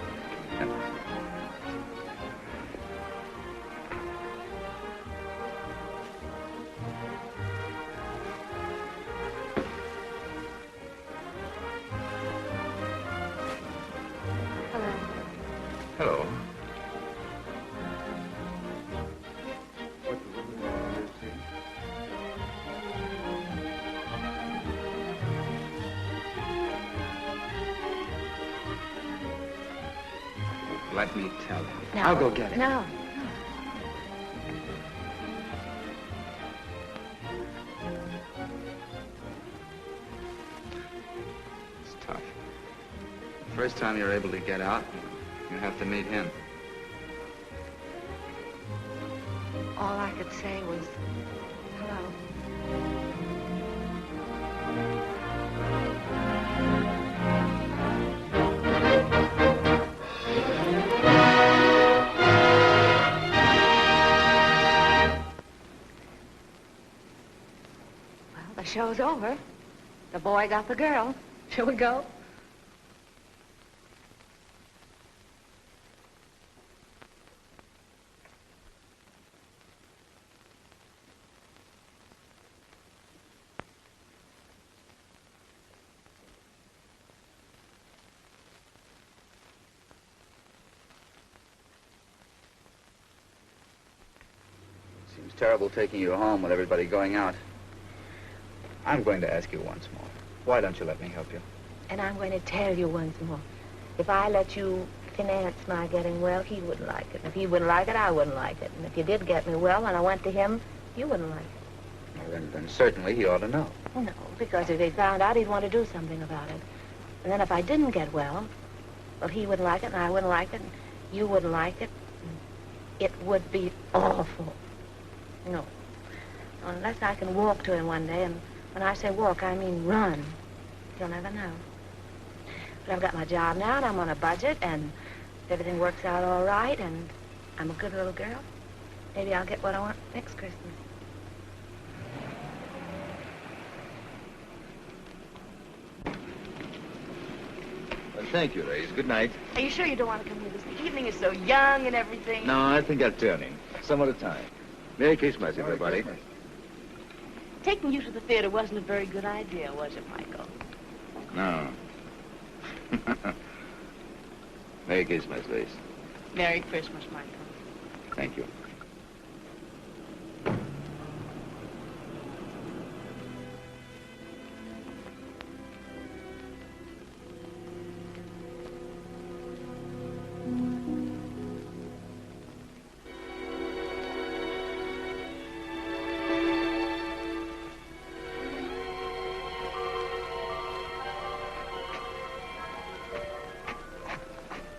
Hello. Let me tell you. No. I'll go get it. No. It's tough. The first time you're able to get out, you have to meet him. All I could say was, hello. The show's over. The boy got the girl. Shall we go? Seems terrible taking you home with everybody going out. I'm going to ask you once more. Why don't you let me help you? And I'm going to tell you once more. If I let you finance my getting well, he wouldn't like it. If he wouldn't like it, I wouldn't like it. And if you did get me well and I went to him, you wouldn't like it. Well, then certainly he ought to know. No, because if he found out, he'd want to do something about it. And then if I didn't get well, he wouldn't like it and I wouldn't like it and you wouldn't like it. It would be awful. No. Unless I can walk to him one day, and when I say walk, I mean run. You'll never know. But I've got my job now, and I'm on a budget, and if everything works out all right, and I'm a good little girl, maybe I'll get what I want next Christmas. Well, thank you, ladies. Good night. Are you sure you don't want to come with us? The evening is so young and everything. No, I think I'll turn in. Some other time. Merry Christmas, everybody. Taking you to the theater wasn't a very good idea, was it, Michael? No. Merry Christmas, ladies. Merry Christmas, Michael. Thank you.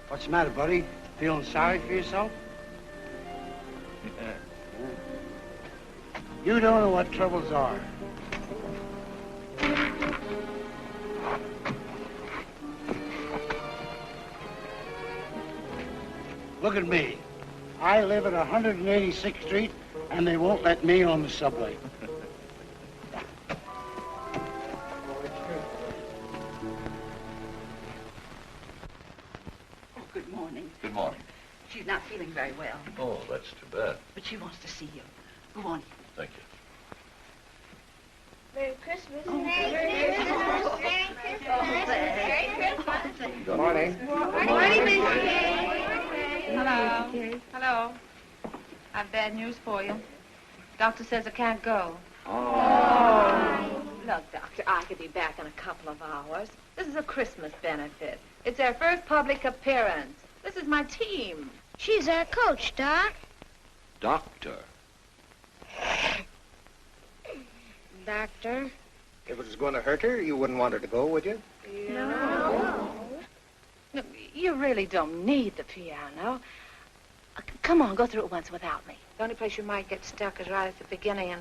What's the matter, buddy? Feeling sorry for yourself? You don't know what troubles are. Look at me. I live at 186th Street, and they won't let me on the subway. Good morning. Good morning. She's not feeling very well, Oh, that's too bad. but she wants to see you. Go on. Thank you. Merry Christmas. Merry Christmas. Merry Christmas. Good morning. Good morning, Miss Hello. Hello. I've bad news for you. Doctor says I can't go. Oh. Look, Doctor, I could be back in a couple of hours. This is a Christmas benefit. It's their first public appearance. This is my team. She's our coach, Doc. Doctor. Doctor. If it was going to hurt her, you wouldn't want her to go, would you? No. No, you really don't need the piano. Come on, go through it once without me. The only place you might get stuck is right at the beginning,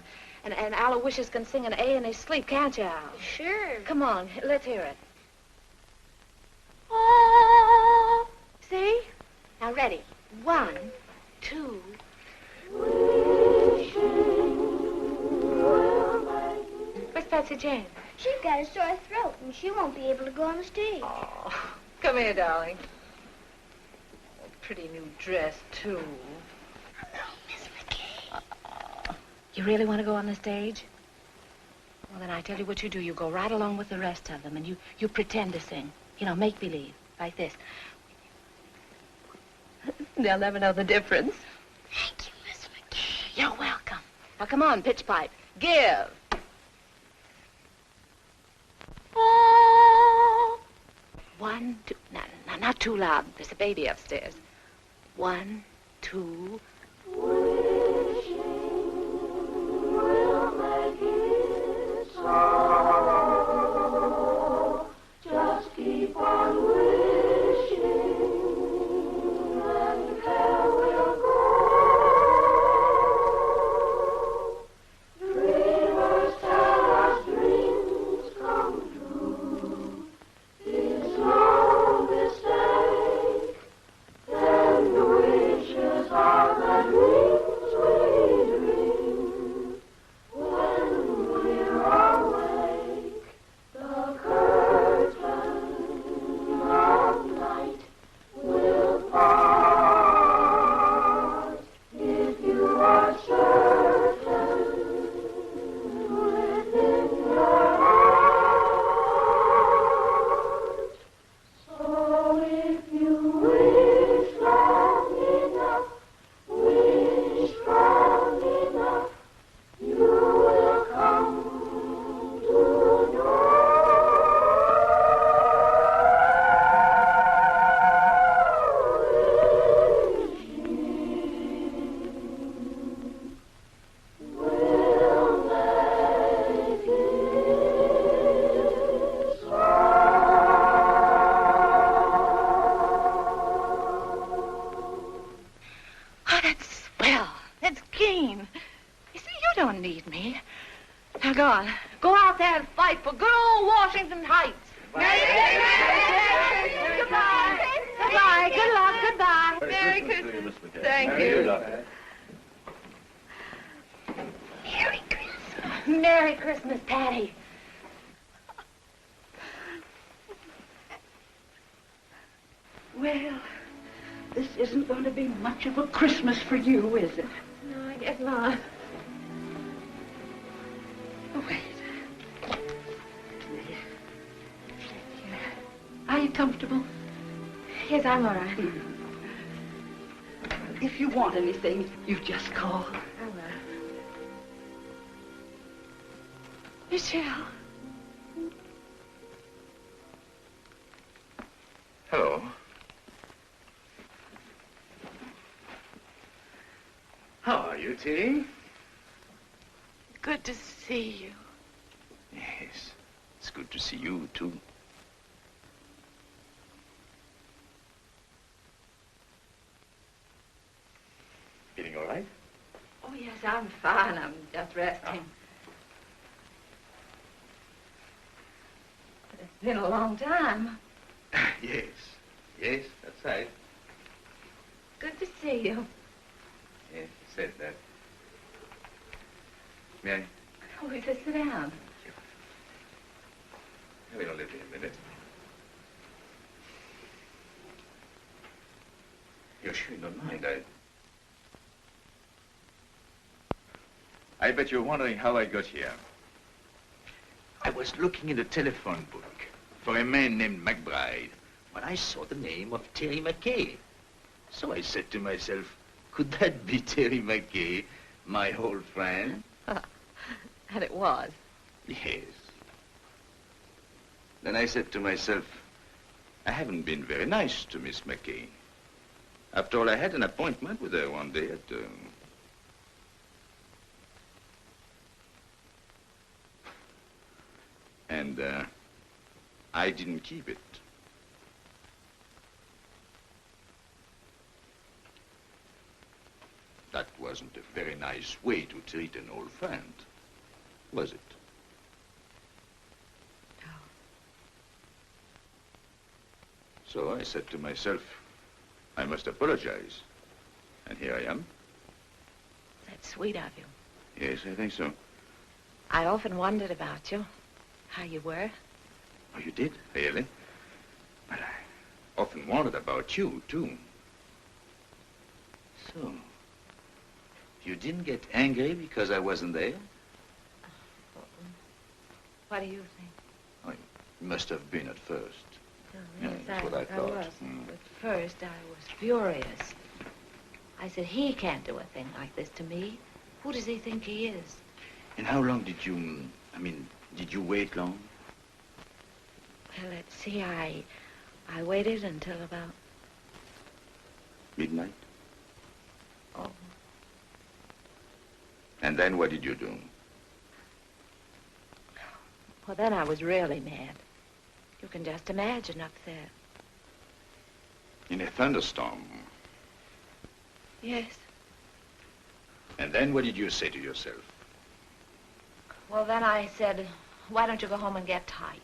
and Aloysius can sing an A in his sleep, can't you, Al? Sure. Come on, let's hear it. Oh, see? Now, ready. 1, 2. Where's Patsy Jane? She's got a sore throat, and she won't be able to go on the stage. Oh, come here, darling. A pretty new dress, too. Hello, Miss McCarey. You really want to go on the stage? Well, then I tell you what you do. You go right along with the rest of them, and you pretend to sing. You know, make believe, like this. They'll never know the difference. Thank you, Miss McCarey. You're welcome. Now, come on, pitch pipe. Give. Oh. 1, 2. No, not too loud. There's a baby upstairs. 1, 2. Just keep on wishing, and care will grow. Dreamers tell us dreams come true. It's no mistake, then the wishes are there. honey. Now go on. Go out there and fight for good old Washington Heights. Merry Christmas. Goodbye. Goodbye. Good luck. Goodbye. Merry Christmas. Thank you. Merry Christmas. Merry Christmas, Patty. Well, this isn't going to be much of a Christmas for you, is it? No, I guess not. Oh, wait. Are you comfortable? Yes, I'm all right. If you want anything, you just call. I will. Michelle. Hello. How are you, Tilly? Good to see you. Yes, it's good to see you, too. Feeling all right? Oh, yes, I'm fine. I'm just resting. But it's been a long time. Yes. Yes, that's right. Good to see you. Yes, you said that. May I? Oh, just sit down. We'll only be a minute. You're sure you don't mind? I bet you're wondering how I got here. I was looking in the telephone book for a man named McBride when I saw the name of Terry McCarey. So I said to myself, could that be Terry McCarey, my old friend? And it was. Yes. Then I said to myself, I haven't been very nice to Miss McCarey. After all, I had an appointment with her one day at... And I didn't keep it. That wasn't a very nice way to treat an old friend, was it? No. So I said to myself, I must apologize. And here I am. That's sweet of you. Yes, I think so. I often wondered about you, how you were. Oh, you did? Really? But I often wondered about you, too. So, you didn't get angry because I wasn't there? What do you think? Oh, you must have been at first. Oh, Yeah, yes, that's what I thought. was. At first, I was furious. I said, he can't do a thing like this to me. Who does he think he is? And how long did you, did you wait long? Well, let's see, I waited until about... Midnight? Oh. And then what did you do? Well, then I was really mad. You can just imagine up there. In a thunderstorm? Yes. And then what did you say to yourself? Well, then I said, why don't you go home and get tight?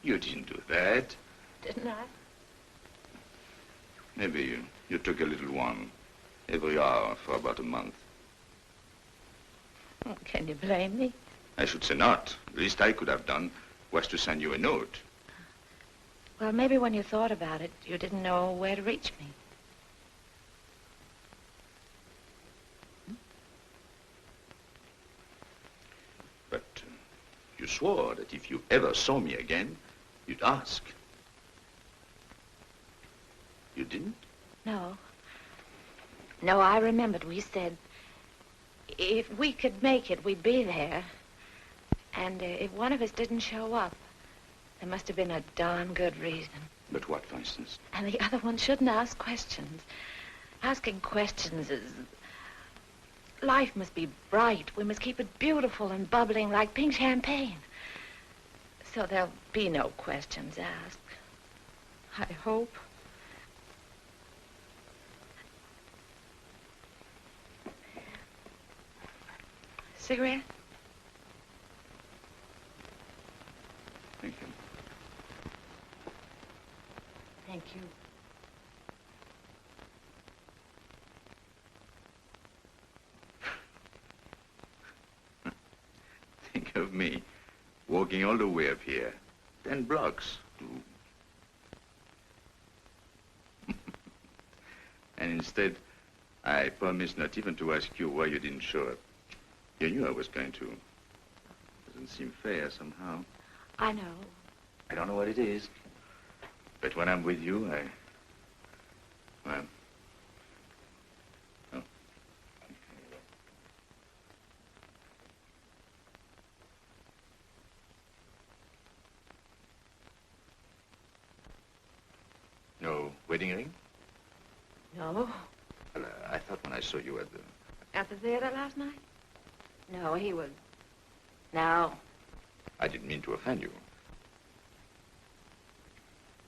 You didn't do that. Didn't I? Maybe you took a little one every hour for about a month. Oh, can you blame me? I should say not. The least I could have done was to send you a note. Well, maybe when you thought about it, you didn't know where to reach me. But you swore that if you ever saw me again, you'd ask. You didn't? No. No, I remembered we said if we could make it, we'd be there. And if one of us didn't show up, there must have been a darn good reason. But what, for instance? And the other one shouldn't ask questions. Asking questions is... Life must be bright. We must keep it beautiful and bubbling like pink champagne. So there'll be no questions asked. I hope. Cigarette? Thank you. Thank you. Think of me, walking all the way up here. 10 blocks. And instead, I promised not even to ask you why you didn't show up. You knew I was going to. Doesn't seem fair somehow. I know. I don't know what it is. But when I'm with you, well... Oh. No wedding ring? No. Well, I thought when I saw you at the... At the theater last night? No, he would. No. I didn't mean to offend you.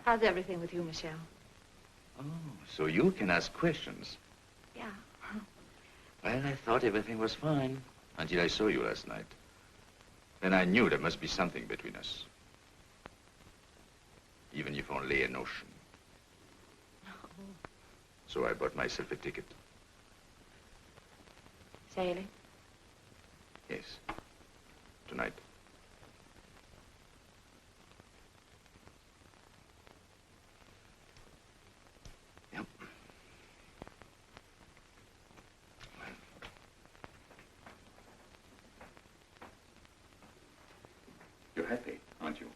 How's everything with you, Michelle? Oh, so you can ask questions. Yeah. Well, I thought everything was fine until I saw you last night. Then I knew there must be something between us. Even if only a notion. So I bought myself a ticket. Sailing? Yes. Tonight. Yep. You're happy, aren't you?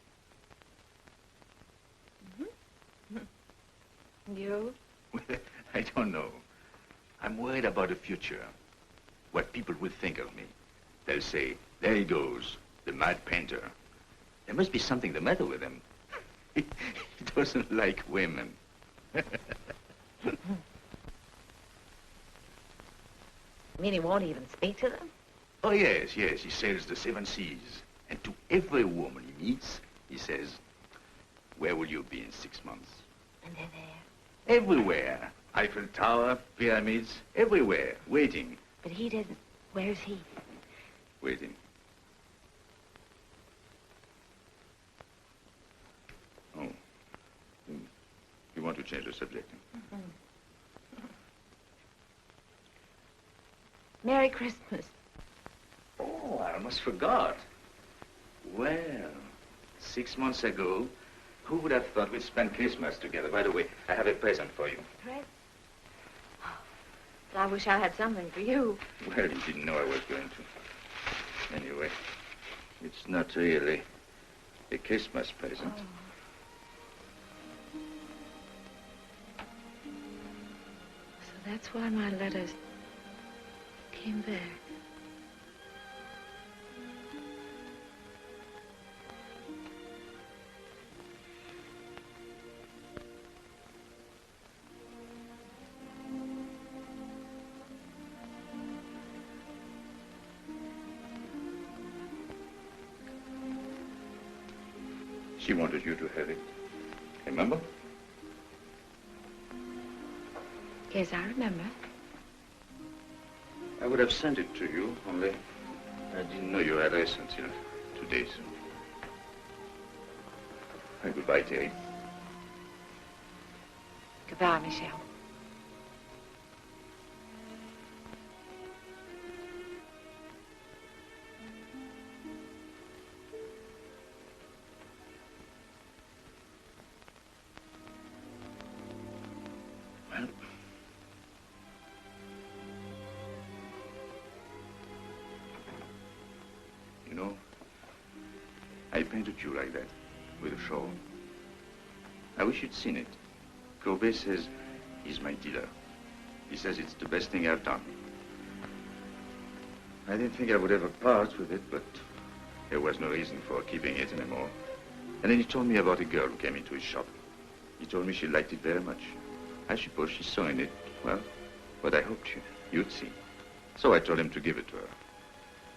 You? I don't know. I'm worried about the future. What people will think of me. They'll say, there he goes, the mad painter. There must be something the matter with him. He doesn't like women. You mean he won't even speak to them? Oh, yes, yes. He sails the 7 seas. And to every woman he meets, he says, where will you be in 6 months? And they're there. Everywhere. Eiffel Tower, pyramids, everywhere, waiting. But he didn't. Where's he? Waiting. Oh. You want to change the subject? Merry Christmas. Oh, I almost forgot. Well, 6 months ago, who would have thought we'd spend Christmas together? By the way, I have a present for you. Present? I wish I had something for you. Well, you didn't know I was going to. Anyway, it's not really a Christmas present. Oh. So that's why my letters came back. She wanted you to have it. Remember? Yes, I remember. I would have sent it to you, only I didn't know your address until 2 days. Goodbye, Terry. Goodbye, Michelle. You know, I painted you like that, with a shawl. I wish you'd seen it. Courbet says he's my dealer. He says it's the best thing I've done. I didn't think I would ever part with it, but there was no reason for keeping it anymore. And then he told me about a girl who came into his shop. He told me she liked it very much. I suppose she saw in it, well, what I hoped you'd see. So I told him to give it to her.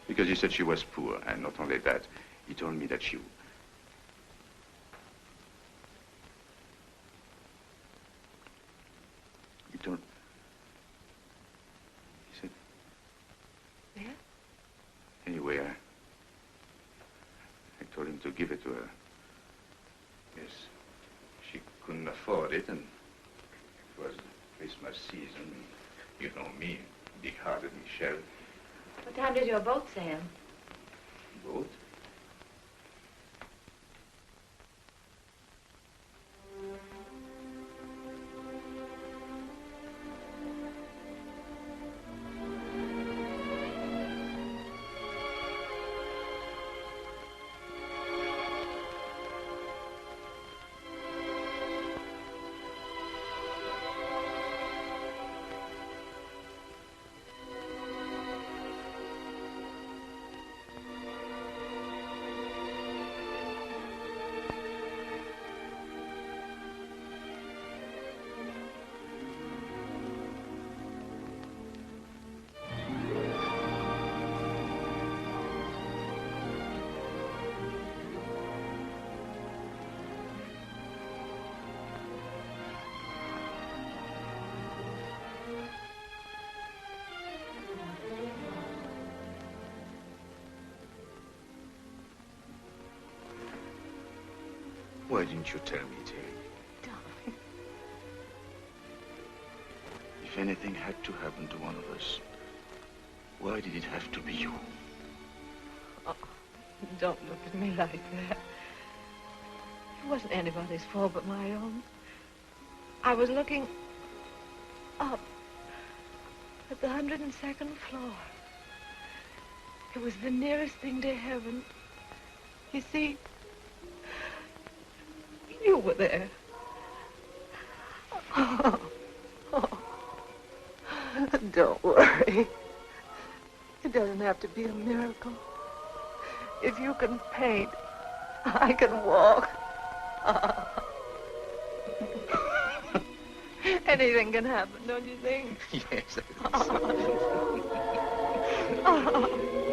Because he said she was poor, and not only that, he told me that she... He told... He said... Yeah? Anyway, I told him to give it to her. Yes, she couldn't afford it, and it was Christmas season. You know me, big-hearted Michel. What time did your boat sail? Boat? Why didn't you tell me, Terry? Darling. If anything had to happen to one of us, why did it have to be you? Oh, don't look at me like that. It wasn't anybody's fault but my own. I was looking up at the 102nd floor. It was the nearest thing to heaven. You see, you were there. Oh. Don't worry. It doesn't have to be a miracle. If you can paint, I can walk. Anything can happen, don't you think? Yes, I think so.